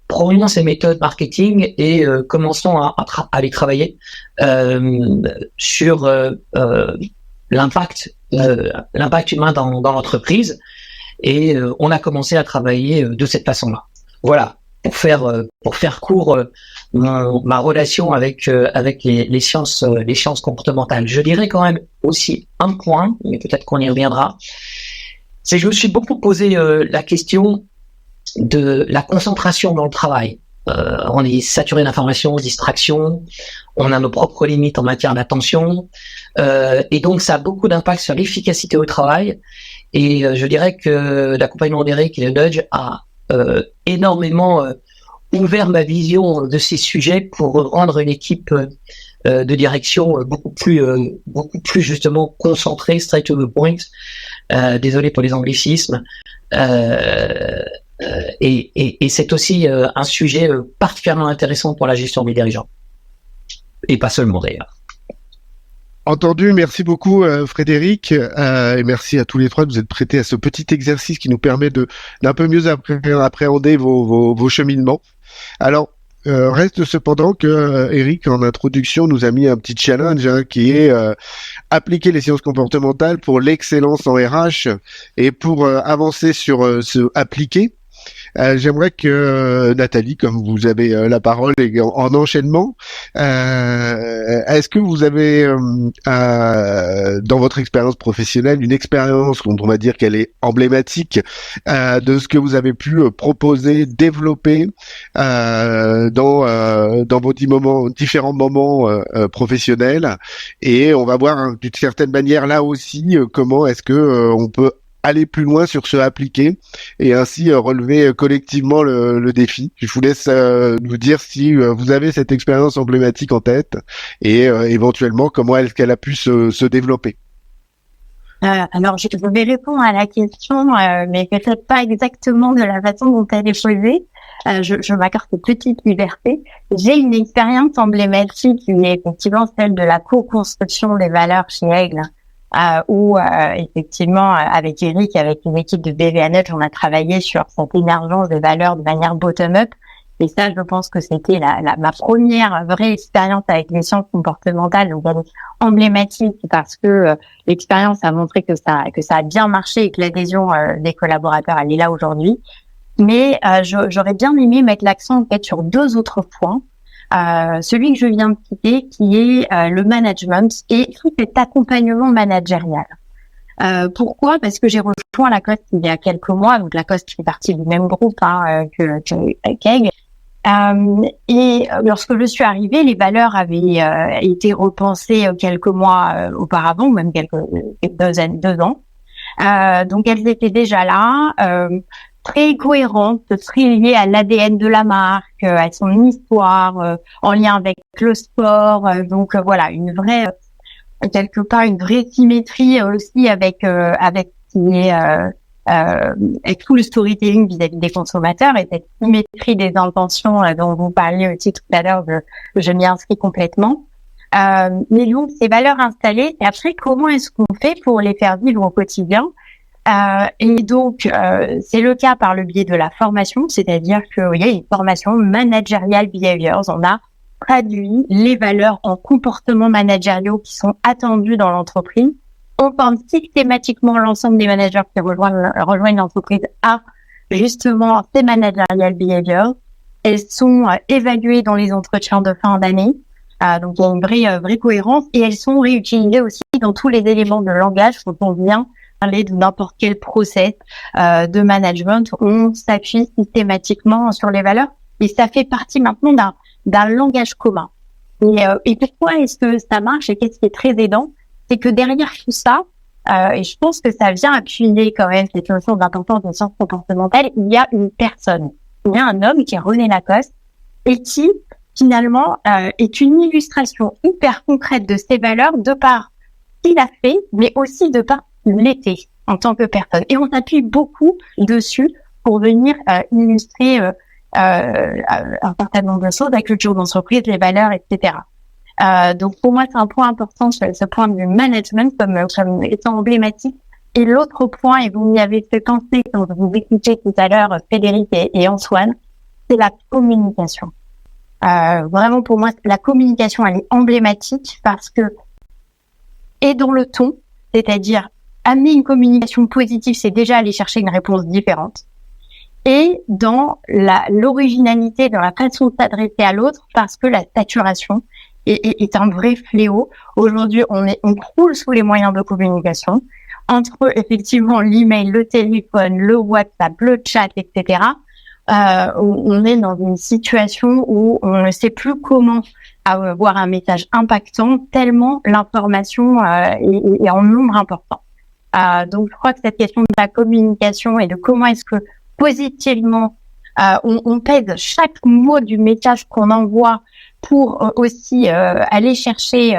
prenons ces méthodes marketing et commençons à les travailler sur l'impact humain dans l'entreprise. et on a commencé à travailler de cette façon-là. Voilà, pour faire court ma relation avec les sciences comportementales. Je dirais quand même aussi un point, mais peut-être qu'on y reviendra, c'est que je me suis beaucoup posé la question de la concentration dans le travail. On est saturé d'informations, distractions, on a nos propres limites en matière d'attention, et donc ça a beaucoup d'impact sur l'efficacité au travail. Et je dirais que l'accompagnement d'Eric et le Nudge a énormément ouvert ma vision de ces sujets pour rendre une équipe de direction beaucoup plus justement concentrée, straight to the point. Désolé pour les anglicismes. Et c'est aussi un sujet particulièrement intéressant pour la gestion des dirigeants. Et pas seulement d'ailleurs. Entendu, merci beaucoup Frédéric, et merci à tous les trois de vous être prêtés à ce petit exercice qui nous permet d'un peu mieux appréhender vos cheminements. Alors, reste cependant que Eric, en introduction, nous a mis un petit challenge qui est appliquer les sciences comportementales pour l'excellence en RH, et pour avancer sur ce appliquer. J'aimerais que Nathalie, comme vous avez la parole et en enchaînement, est-ce que vous avez dans votre expérience professionnelle une expérience dont on va dire qu'elle est emblématique de ce que vous avez pu proposer, développer dans vos différents moments professionnels, et on va voir d'une certaine manière là aussi comment est-ce que on peut aller plus loin sur ce appliquer et ainsi relever collectivement le défi. Je vous laisse nous dire si vous avez cette expérience emblématique en tête et éventuellement comment est-ce qu'elle a pu se développer. Alors, je vais répondre à la question, mais peut-être pas exactement de la façon dont elle est posée. Je m'accorde une petite liberté. J'ai une expérience emblématique qui est effectivement celle de la co-construction des valeurs chez Aigle. Où effectivement avec Eric, avec une équipe de BVNH, on a travaillé sur cette émergence des valeurs de manière bottom-up. Et ça, je pense que c'était ma première vraie expérience avec les sciences comportementales. Donc, elle est emblématique parce que l'expérience a montré que ça a bien marché et que l'adhésion des collaborateurs, elle est là aujourd'hui. Mais j'aurais bien aimé mettre l'accent peut-être sur deux autres points. Celui que je viens de citer, qui est le management et tout cet accompagnement managérial. Pourquoi ? Parce que j'ai rejoint LACOSTE il y a quelques mois, donc LACOSTE fait partie du même groupe que KEG. Et lorsque je suis arrivée, les valeurs avaient été repensées quelques mois auparavant, ou même deux ans. Donc elles étaient déjà là. Très cohérente, très liée à l'ADN de la marque, à son histoire, en lien avec le sport. Donc voilà, quelque part une vraie symétrie aussi avec tout le storytelling vis-à-vis des consommateurs, et cette symétrie des intentions dont vous parliez aussi tout à l'heure, je m'y inscris complètement. Mais donc ces valeurs installées, et après comment est-ce qu'on fait pour les faire vivre au quotidien? Et donc, c'est le cas par le biais de la formation, c'est-à-dire qu'il y a une formation managerial behaviors. On a traduit les valeurs en comportements managériaux qui sont attendus dans l'entreprise. On forme systématiquement l'ensemble des managers qui rejoignent l'entreprise à justement ces managerial behaviors. Elles sont évaluées dans les entretiens de fin d'année. Donc, il y a une vraie cohérence, et elles sont réutilisées aussi dans tous les éléments de langage quand on vient parler de n'importe quel process de management. On s'appuie systématiquement sur les valeurs, et ça fait partie maintenant d'un langage commun. Et pourquoi est-ce que ça marche, et qu'est-ce qui est très aidant, c'est que derrière tout ça, et je pense que ça vient appuyer quand même cette notion d'importance des sciences comportementales, il y a une personne, il y a un homme qui est René Lacoste, et qui finalement est une illustration hyper concrète de ces valeurs de par ce qu'il a fait, mais aussi de par l'était en tant que personne. Et on s'appuie beaucoup dessus pour venir illustrer un certain nombre de choses, la culture d'entreprise, les valeurs, etc. Donc pour moi, c'est un point important, ce point du management comme étant emblématique. Et l'autre point, et vous m'y avez fait penser quand vous écoutiez tout à l'heure Frédéric et Antoine, c'est la communication. Vraiment pour moi, la communication, elle est emblématique parce que, et dans le ton, c'est-à-dire amener une communication positive, c'est déjà aller chercher une réponse différente. Et dans l'originalité, dans la façon de s'adresser à l'autre, parce que la saturation est un vrai fléau. Aujourd'hui, on croule sous les moyens de communication. Entre, effectivement, l'email, le téléphone, le WhatsApp, le chat, etc., on est dans une situation où on ne sait plus comment avoir un message impactant, tellement l'information est en nombre important. Donc, je crois que cette question de la communication et de comment est-ce que positivement on pèse chaque mot du message qu'on envoie pour aussi aller chercher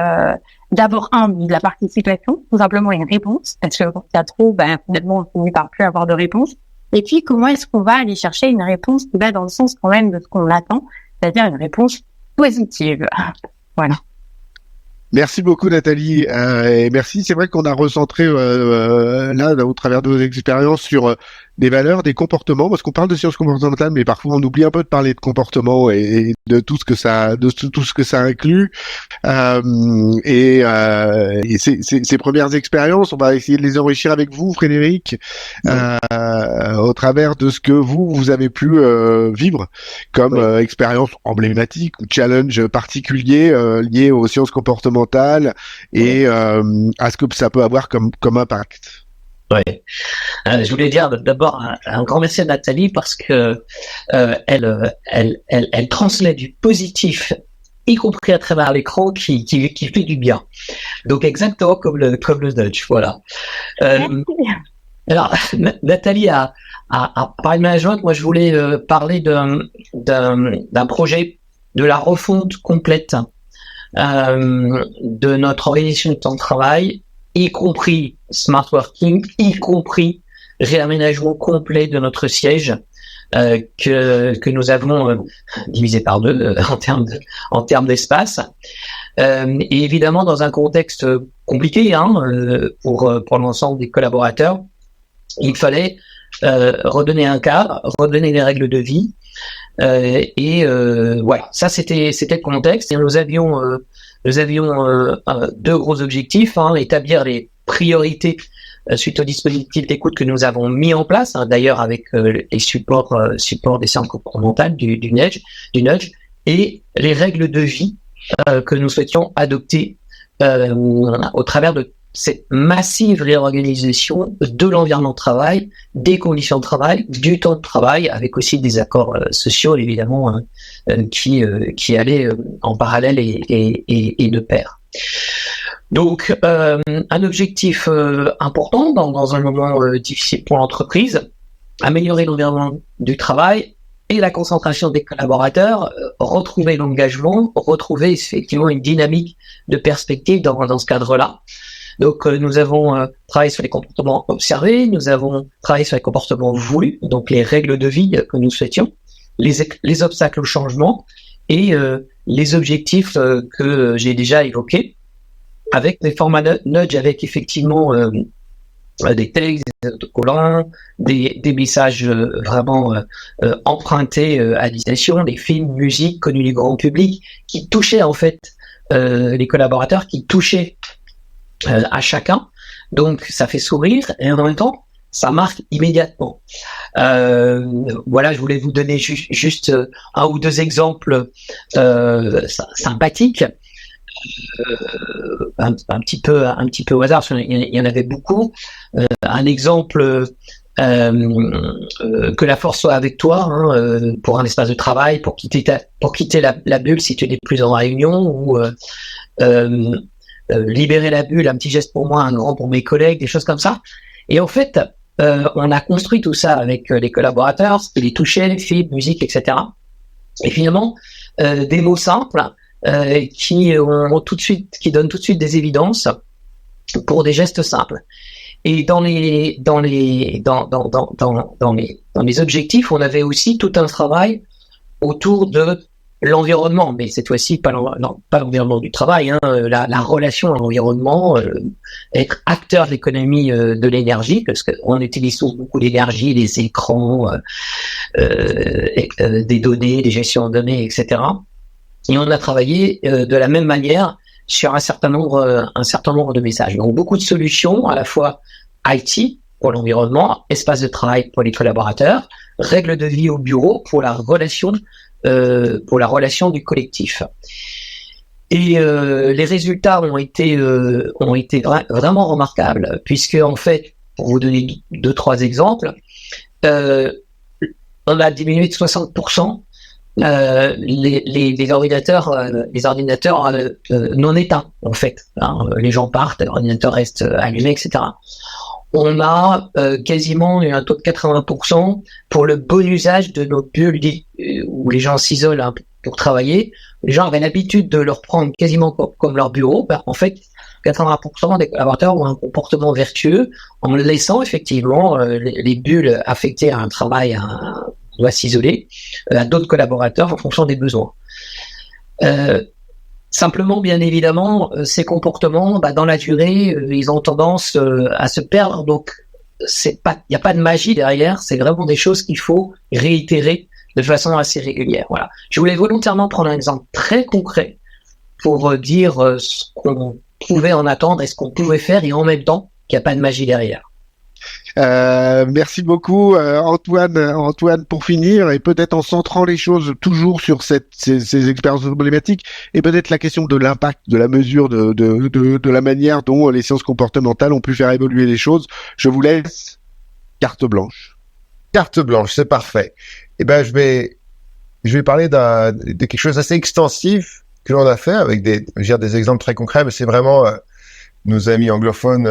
d'abord de la participation, tout simplement une réponse, parce que quand il y a trop, finalement on finit par plus avoir de réponse. Et puis comment est-ce qu'on va aller chercher une réponse qui va dans le sens quand même de ce qu'on attend, c'est-à-dire une réponse positive. Voilà. Merci beaucoup Nathalie, et merci. C'est vrai qu'on a recentré là au travers de vos expériences sur des valeurs, des comportements, parce qu'on parle de sciences comportementales, mais parfois on oublie un peu de parler de comportement et de tout ce que ça, tout ce que ça inclut. Et ces premières expériences, on va essayer de les enrichir avec vous, Frédéric, au travers de ce que vous avez pu vivre comme expérience emblématique ou challenge particulier lié aux sciences comportementales et à ce que ça peut avoir comme impact. Oui. Je voulais dire d'abord un grand merci à Nathalie parce que elle transmet du positif, y compris à travers l'écran, qui fait du bien. Donc exactement comme le Dutch, voilà. Alors Nathalie a parlé de management. Moi, je voulais parler d'un projet de la refonte complète de notre organisation de temps de travail, y compris smart working, y compris réaménagement complet de notre siège que nous avons divisé par deux en termes d'espace. Et évidemment, dans un contexte compliqué pour l'ensemble des collaborateurs, il fallait redonner un cadre, redonner des règles de vie. Ça c'était le contexte. Et nous avions deux gros objectifs, établir les priorités suite au dispositif d'écoute que nous avons mis en place, d'ailleurs avec les supports des sciences comportementales du nudge, et les règles de vie que nous souhaitions adopter au travers de cette massive réorganisation de l'environnement de travail, des conditions de travail, du temps de travail, avec aussi des accords sociaux évidemment qui allaient en parallèle et de pair. Donc un objectif important dans un moment difficile pour l'entreprise, améliorer l'environnement du travail et la concentration des collaborateurs, retrouver l'engagement, retrouver effectivement une dynamique de perspective dans ce cadre-là. Donc nous avons travaillé sur les comportements observés, nous avons travaillé sur les comportements voulus, donc les règles de vie que nous souhaitions, les obstacles au changement et les objectifs que j'ai déjà évoqués, avec des formats nudge, avec effectivement des textes, des autocollants, des messages vraiment empruntés à destination, des films, musique connus du grand public, qui touchaient en fait les collaborateurs, qui touchaient à chacun. Donc ça fait sourire et en même temps ça marque immédiatement. Voilà, je voulais vous donner juste un ou deux exemples sympathiques, un petit peu au hasard, il y en avait beaucoup. Un exemple, que la force soit avec toi, pour un espace de travail, pour quitter la bulle si tu n'es plus en réunion, ou libérer la bulle, un petit geste pour moi, un grand pour mes collègues, des choses comme ça. Et en fait, on a construit tout ça avec les collaborateurs, ce qui les touchait, les films, musique, etc. Et finalement, des mots simples qui donnent tout de suite des évidences pour des gestes simples. Et dans les objectifs, on avait aussi tout un travail autour de l'environnement, mais cette fois-ci pas l'environnement du travail, la relation à l'environnement, être acteur de l'économie de l'énergie, parce qu'on utilise beaucoup d'énergie, des écrans, des données, des gestions de données, etc. Et on a travaillé de la même manière sur un certain nombre de messages. Donc beaucoup de solutions, à la fois IT pour l'environnement, espace de travail pour les collaborateurs, règles de vie au bureau pour la relation du collectif. Et les résultats ont été vraiment remarquables, puisque en fait, pour vous donner 2-3 exemples, on a diminué de 60% les ordinateurs non éteints, en fait. Les gens partent, l'ordinateur reste allumé, etc. On a quasiment un taux de 80% pour le bon usage de nos bulles où les gens s'isolent pour travailler. Les gens avaient l'habitude de leur prendre quasiment comme leur bureau. En fait, 80% des collaborateurs ont un comportement vertueux en laissant effectivement les bulles affectées à un travail, on doit s'isoler, à d'autres collaborateurs en fonction des besoins. Simplement, bien évidemment, ces comportements, dans la durée, ils ont tendance à se perdre. Donc, il n'y a pas de magie derrière. C'est vraiment des choses qu'il faut réitérer de façon assez régulière. Voilà. Je voulais volontairement prendre un exemple très concret pour dire ce qu'on pouvait en attendre et ce qu'on pouvait faire, et en même temps qu'il n'y a pas de magie derrière. Merci beaucoup Antoine, pour finir, et peut-être en centrant les choses toujours sur ces expériences problématiques, et peut-être la question de l'impact, de la mesure de la manière dont les sciences comportementales ont pu faire évoluer les choses. Je vous laisse carte blanche. Carte blanche, c'est parfait. Eh ben je vais parler de quelque chose d'assez extensif que l'on a fait avec des exemples très concrets, mais c'est vraiment nos amis anglophones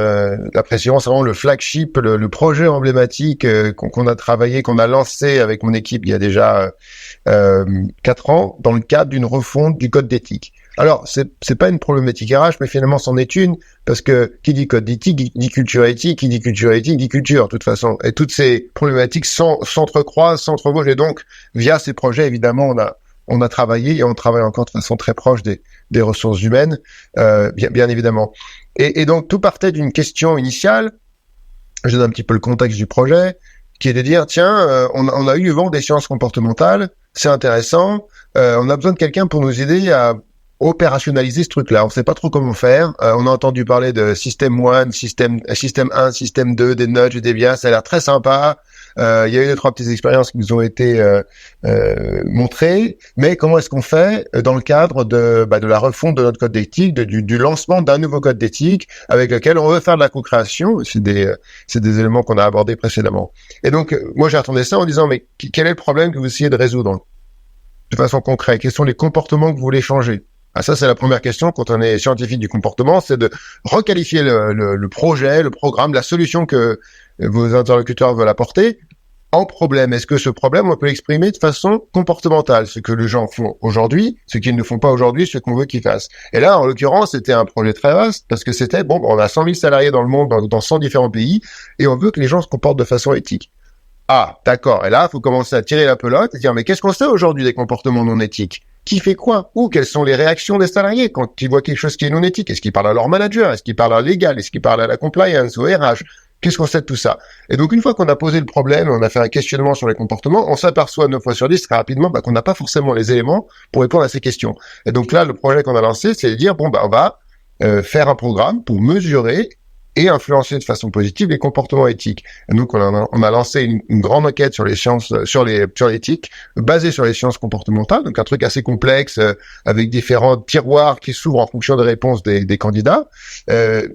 l'apprécieront. C'est vraiment le flagship, le projet emblématique qu'on a travaillé, qu'on a lancé avec mon équipe il y a déjà 4 ans dans le cadre d'une refonte du code d'éthique. Alors, c'est pas une problématique RH, mais finalement c'en est une, parce que qui dit code d'éthique dit culture éthique, qui dit culture éthique dit culture, de toute façon. Et toutes ces problématiques s'entrecroisent, s'entrevoient, et donc, via ces projets, évidemment, on a travaillé, et on travaille encore de façon très proche des ressources humaines, bien évidemment. Et donc, tout partait d'une question initiale, je donne un petit peu le contexte du projet, qui est de dire, tiens, on a eu le vent des sciences comportementales, c'est intéressant, on a besoin de quelqu'un pour nous aider à opérationnaliser ce truc-là. On sait pas trop comment faire. On a entendu parler de système 1, système 1, système 2, des nudges, des bias. Ça a l'air très sympa. Il y a eu 2-3 petites expériences qui nous ont été montrées. Mais comment est-ce qu'on fait dans le cadre de la refonte de notre code d'éthique, du lancement d'un nouveau code d'éthique avec lequel on veut faire de la co-création? C'est des éléments qu'on a abordés précédemment. Et donc, moi, j'ai entendu ça en disant, mais quel est le problème que vous essayez de résoudre de façon concrète? Quels sont les comportements que vous voulez changer? Ah, ça, c'est la première question quand on est scientifique du comportement, c'est de requalifier le projet, le programme, la solution que vos interlocuteurs veulent apporter en problème. Est-ce que ce problème, on peut l'exprimer de façon comportementale? Ce que les gens font aujourd'hui, ce qu'ils ne font pas aujourd'hui, ce qu'on veut qu'ils fassent. Et là, en l'occurrence, c'était un projet très vaste parce que c'était, on a 100 000 salariés dans le monde, dans 100 différents pays, et on veut que les gens se comportent de façon éthique. Ah, d'accord. Et là, il faut commencer à tirer la pelote et dire, mais qu'est-ce qu'on sait aujourd'hui des comportements non éthiques? Qui fait quoi? Ou quelles sont les réactions des salariés quand ils voient quelque chose qui est non éthique? Est-ce qu'ils parlent à leur manager? Est-ce qu'ils parlent à légal? Est-ce qu'ils parlent à la compliance, au RH? Qu'est-ce qu'on sait de tout ça? Et donc, une fois qu'on a posé le problème, on a fait un questionnement sur les comportements, on s'aperçoit 9 fois sur 10 très rapidement qu'on n'a pas forcément les éléments pour répondre à ces questions. Et donc là, le projet qu'on a lancé, c'est de dire, on va faire un programme pour mesurer et influencer de façon positive les comportements éthiques. Et donc, on a lancé une grande enquête sur les sciences, sur l'éthique, basée sur les sciences comportementales, donc un truc assez complexe, avec différents tiroirs qui s'ouvrent en fonction des réponses des candidats,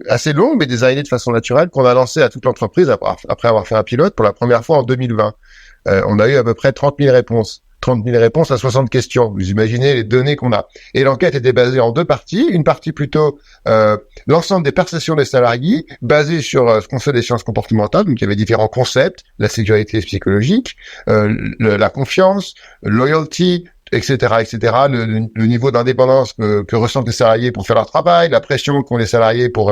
assez long, mais designé de façon naturelle, qu'on a lancé à toute l'entreprise après avoir fait un pilote pour la première fois en 2020. On a eu à peu près 30 000 réponses. 30 000 réponses à 60 questions. Vous imaginez les données qu'on a. Et l'enquête était basée en 2 parties. Une partie plutôt l'ensemble des perceptions des salariés, basée sur ce qu'on sait des sciences comportementales. Donc il y avait différents concepts, la sécurité psychologique, la confiance, loyalty, etc., le niveau d'indépendance que ressentent les salariés pour faire leur travail, la pression qu'ont les salariés pour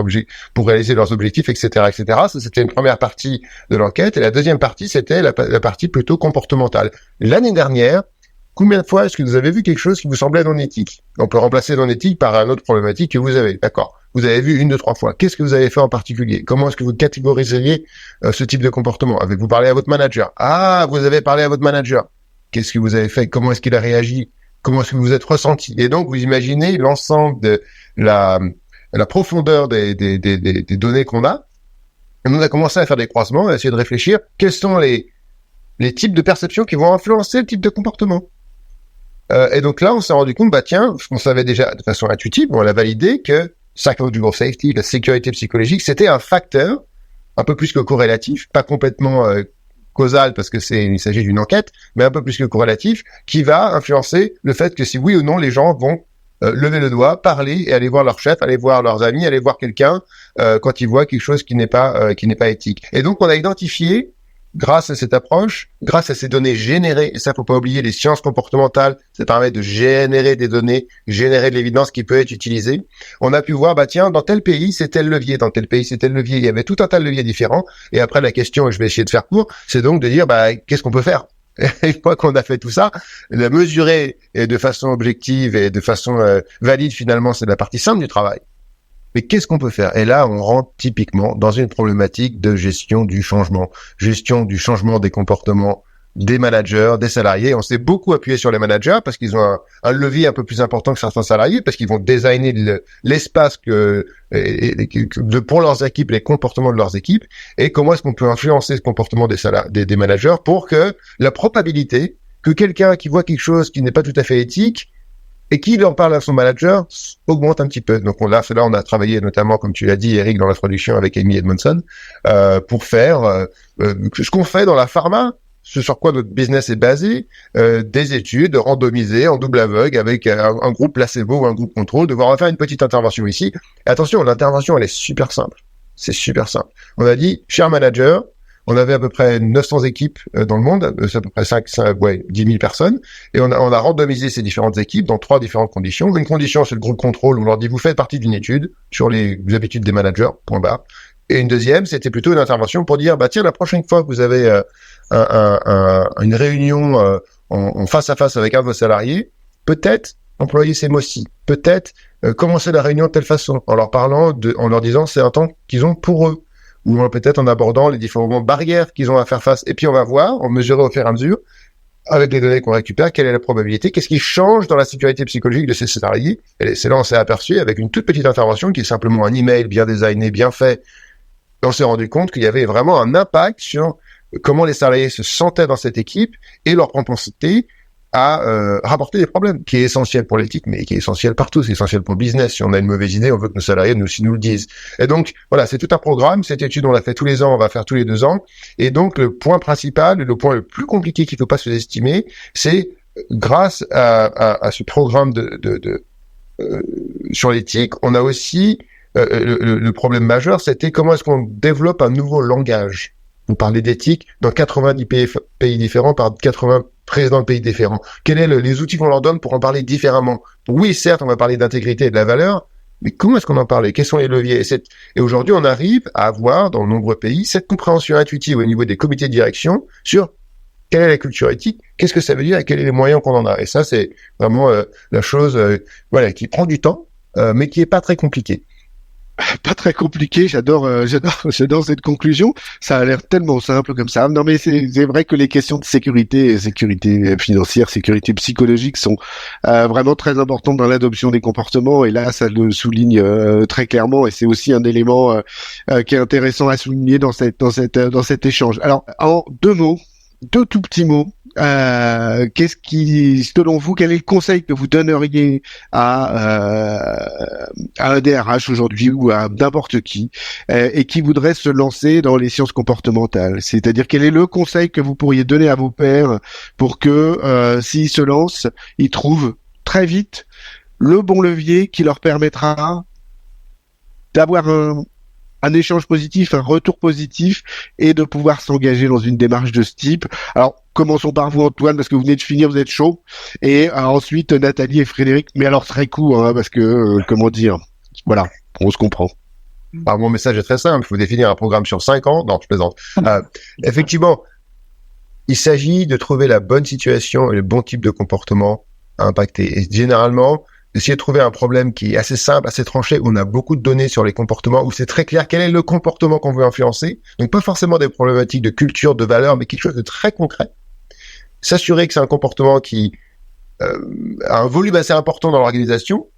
réaliser leurs objectifs, etc., etc. Ça, c'était une première partie de l'enquête. Et la deuxième partie, c'était la partie plutôt comportementale. L'année dernière, combien de fois est-ce que vous avez vu quelque chose qui vous semblait non éthique? On peut remplacer non éthique par un autre problématique que vous avez. D'accord. Vous avez vu 1, 2, 3 fois. Qu'est-ce que vous avez fait en particulier? Comment est-ce que vous catégoriseriez ce type de comportement? Avez-vous parlé à votre manager? Ah, vous avez parlé à votre manager. Qu'est-ce que vous avez fait? Comment est-ce qu'il a réagi? Comment est-ce que vous vous êtes ressenti? Et donc, vous imaginez l'ensemble de la profondeur des données qu'on a. Et on a commencé à faire des croisements, à essayer de réfléchir quels sont les types de perceptions qui vont influencer le type de comportement. Et donc là, on s'est rendu compte, ce qu'on savait déjà de façon intuitive, on l'a validé, que psychological safety, la sécurité psychologique, c'était un facteur un peu plus que corrélatif, pas complètement causal parce que il s'agit d'une enquête, mais un peu plus que corrélatif, qui va influencer le fait que si oui ou non les gens vont lever le doigt, parler et aller voir leur chef, aller voir leurs amis, aller voir quelqu'un quand ils voient quelque chose qui n'est pas éthique. Et donc on a identifié, grâce à cette approche, grâce à ces données générées, et ça faut pas oublier, les sciences comportementales, ça permet de générer des données, générer de l'évidence qui peut être utilisée. On a pu voir, dans tel pays, c'est tel levier, dans tel pays, c'est tel levier. Il y avait tout un tas de leviers différents. Et après, la question, et je vais essayer de faire court, c'est donc de dire, qu'est-ce qu'on peut faire? Et une fois qu'on a fait tout ça, la mesurer et de façon objective et de façon valide, finalement, c'est la partie simple du travail. Mais qu'est-ce qu'on peut faire? Et là, on rentre typiquement dans une problématique de gestion du changement des comportements des managers, des salariés. On s'est beaucoup appuyé sur les managers parce qu'ils ont un levier un peu plus important que certains salariés, parce qu'ils vont designer l'espace pour leurs équipes, les comportements de leurs équipes, et comment est-ce qu'on peut influencer ce comportement des managers pour que la probabilité que quelqu'un qui voit quelque chose qui n'est pas tout à fait éthique et qui leur parle à son manager augmente un petit peu. Donc on a travaillé notamment, comme tu l'as dit, Eric, dans l'introduction avec Amy Edmondson, pour faire ce qu'on fait dans la pharma, ce sur quoi notre business est basé, des études randomisées en double aveugle avec un groupe placebo ou un groupe contrôle, de voir faire une petite intervention ici. Et attention, l'intervention, elle est super simple. C'est super simple. On a dit, cher manager, on avait à peu près 900 équipes dans le monde, c'est à peu près 10 000 personnes, et on a randomisé ces différentes équipes dans 3 différentes conditions. Une condition, c'est le groupe contrôle, où on leur dit, vous faites partie d'une étude sur les habitudes des managers, point barre. Et une deuxième, c'était plutôt une intervention pour dire, tiens, la prochaine fois que vous avez une réunion en face à face avec un de vos salariés, peut-être employer ces mots-ci, peut-être commencer la réunion de telle façon, en leur disant c'est un temps qu'ils ont pour eux, ou peut-être en abordant les différentes barrières qu'ils ont à faire face. Et puis on va voir, on mesurer au fur et à mesure, avec les données qu'on récupère, quelle est la probabilité, qu'est-ce qui change dans la sécurité psychologique de ces salariés. Et c'est là on s'est aperçu avec une toute petite intervention qui est simplement un email bien designé, bien fait. On s'est rendu compte qu'il y avait vraiment un impact sur comment les salariés se sentaient dans cette équipe et leur propensité à rapporter des problèmes, qui est essentiel pour l'éthique, mais qui est essentiel partout, c'est essentiel pour le business. Si on a une mauvaise idée, on veut que nos salariés nous le disent. Et donc, voilà, c'est tout un programme. Cette étude, on l'a fait tous les ans, on va faire tous les 2 ans. Et donc, le point principal, le point le plus compliqué qu'il ne faut pas sous-estimer, c'est grâce à ce programme sur l'éthique, on a aussi le problème majeur, c'était comment est-ce qu'on développe un nouveau langage. Vous parlez d'éthique dans 90 pays différents par 80 présidents de pays différents. Quels sont les outils qu'on leur donne pour en parler différemment? Oui, certes, on va parler d'intégrité et de la valeur, mais comment est-ce qu'on en parle? Quels sont les leviers? Et aujourd'hui, on arrive à avoir, dans de nombreux pays, cette compréhension intuitive au niveau des comités de direction sur quelle est la culture éthique, qu'est-ce que ça veut dire et quels sont les moyens qu'on en a. Et ça, c'est vraiment la chose qui prend du temps, mais qui est pas très compliquée. Pas très compliqué, j'adore cette conclusion. Ça a l'air tellement simple comme ça. Non, mais c'est vrai que les questions de sécurité financière, sécurité psychologique sont vraiment très importantes dans l'adoption des comportements. Et là, ça le souligne très clairement. Et c'est aussi un élément qui est intéressant à souligner dans cet échange. Alors, en 2 tout petits mots. Qu'est-ce qui, selon vous, quel est le conseil que vous donneriez à un DRH aujourd'hui ou à n'importe qui et qui voudrait se lancer dans les sciences comportementales? C'est-à-dire, quel est le conseil que vous pourriez donner à vos pairs pour que, s'ils se lancent, ils trouvent très vite le bon levier qui leur permettra d'avoir un échange positif, un retour positif et de pouvoir s'engager dans une démarche de ce type. Alors, commençons par vous, Antoine, parce que vous venez de finir, vous êtes chaud. Et ensuite, Nathalie et Frédéric. Mais alors, très court, parce que, comment dire, voilà, on se comprend. Alors, mon message est très simple. Il faut définir un programme sur 5 ans. Non, je plaisante. Effectivement, il s'agit de trouver la bonne situation et le bon type de comportement à impacter. Et généralement, essayer de trouver un problème qui est assez simple, assez tranché, où on a beaucoup de données sur les comportements, où c'est très clair quel est le comportement qu'on veut influencer. Donc pas forcément des problématiques de culture, de valeur, mais quelque chose de très concret. S'assurer que c'est un comportement qui a un volume assez important dans l'organisation,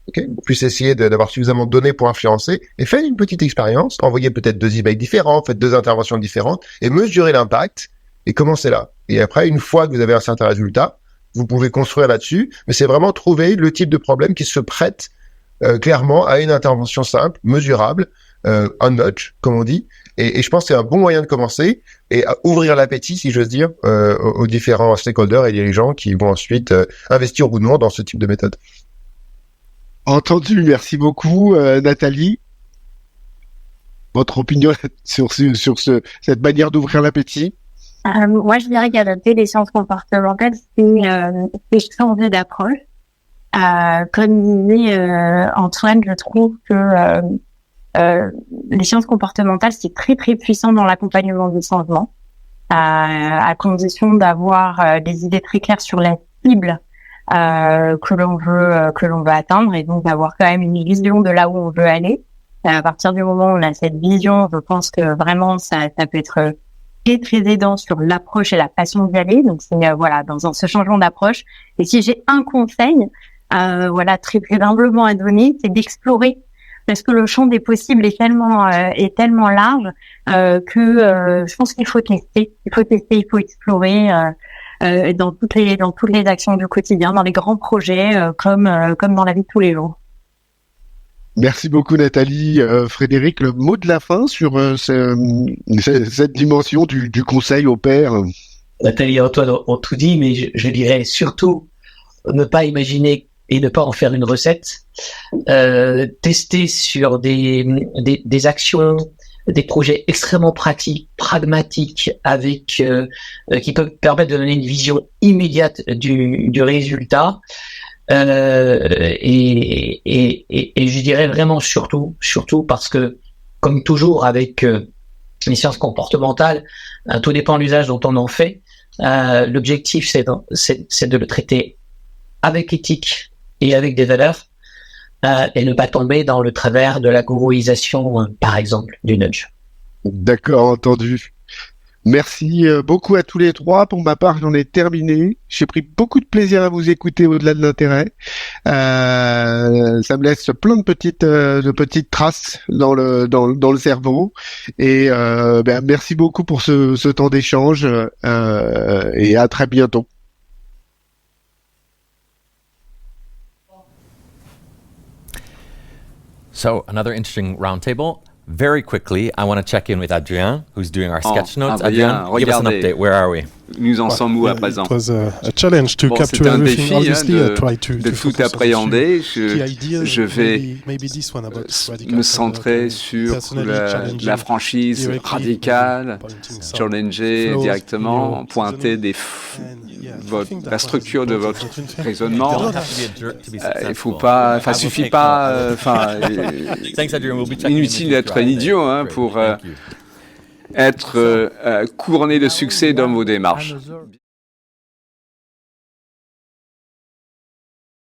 Okay, vous puissiez essayer d'avoir suffisamment de données pour influencer et faites une petite expérience, envoyez peut-être 2 emails différents, faites 2 interventions différentes et mesurez l'impact et commencez là. Et après, une fois que vous avez un certain résultat, vous pouvez construire là-dessus, mais c'est vraiment trouver le type de problème qui se prête clairement à une intervention simple, mesurable, un nudge, comme on dit. Et je pense que c'est un bon moyen de commencer et à ouvrir l'appétit, si j'ose dire, aux différents stakeholders et dirigeants qui vont ensuite investir ou non dans ce type de méthode. Entendu, merci beaucoup, Nathalie. Votre opinion sur cette manière d'ouvrir l'appétit? Moi, je dirais qu'adapter les sciences comportementales, c'est changer d'approche. Comme disait Antoine, je trouve que les sciences comportementales, c'est très très puissant dans l'accompagnement du changement, à condition d'avoir des idées très claires sur la cible que l'on veut atteindre, et donc d'avoir quand même une vision de là où on veut aller. À partir du moment où on a cette vision, je pense que vraiment ça peut être très très aidant sur l'approche et la façon d'y aller. Donc c'est voilà, dans ce changement d'approche. Et si j'ai un conseil, voilà, très très humblement à donner, c'est d'explorer, parce que le champ des possibles est tellement large que je pense qu'il faut tester, il faut explorer dans toutes les actions du quotidien, dans les grands projets comme dans la vie de tous les jours. Merci beaucoup Nathalie. Frédéric, le mot de la fin sur cette dimension du conseil au pair. Nathalie et Antoine ont tout dit, mais je dirais surtout ne pas imaginer et ne pas en faire une recette. Tester sur des actions, des projets extrêmement pratiques, pragmatiques, avec qui peuvent permettre de donner une vision immédiate du résultat. Et je dirais vraiment surtout parce que, comme toujours avec les sciences comportementales, tout dépend de l'usage dont on en fait. L'objectif, c'est de le traiter avec éthique et avec des valeurs, et ne pas tomber dans le travers de la gourouisation, par exemple, du nudge. D'accord, entendu. Merci beaucoup à tous les trois. Pour ma part, j'en ai terminé. J'ai pris beaucoup de plaisir à vous écouter au-delà de l'intérêt. Ça me laisse plein de petites traces dans le cerveau. Et merci beaucoup pour ce temps d'échange et à très bientôt. So, another interesting roundtable. Very quickly, I want to check in with Adrien, who's doing our sketch notes. Adrien, give us an update. Where are we? Nous en sommes où à présent? C'est un défi de tout appréhender. Je vais me centrer sur la franchise radicale, challenger directement, pointer la structure de votre raisonnement. Il faut pas, suffit pas, inutile d'être un idiot pour être couronné de succès dans vos démarches.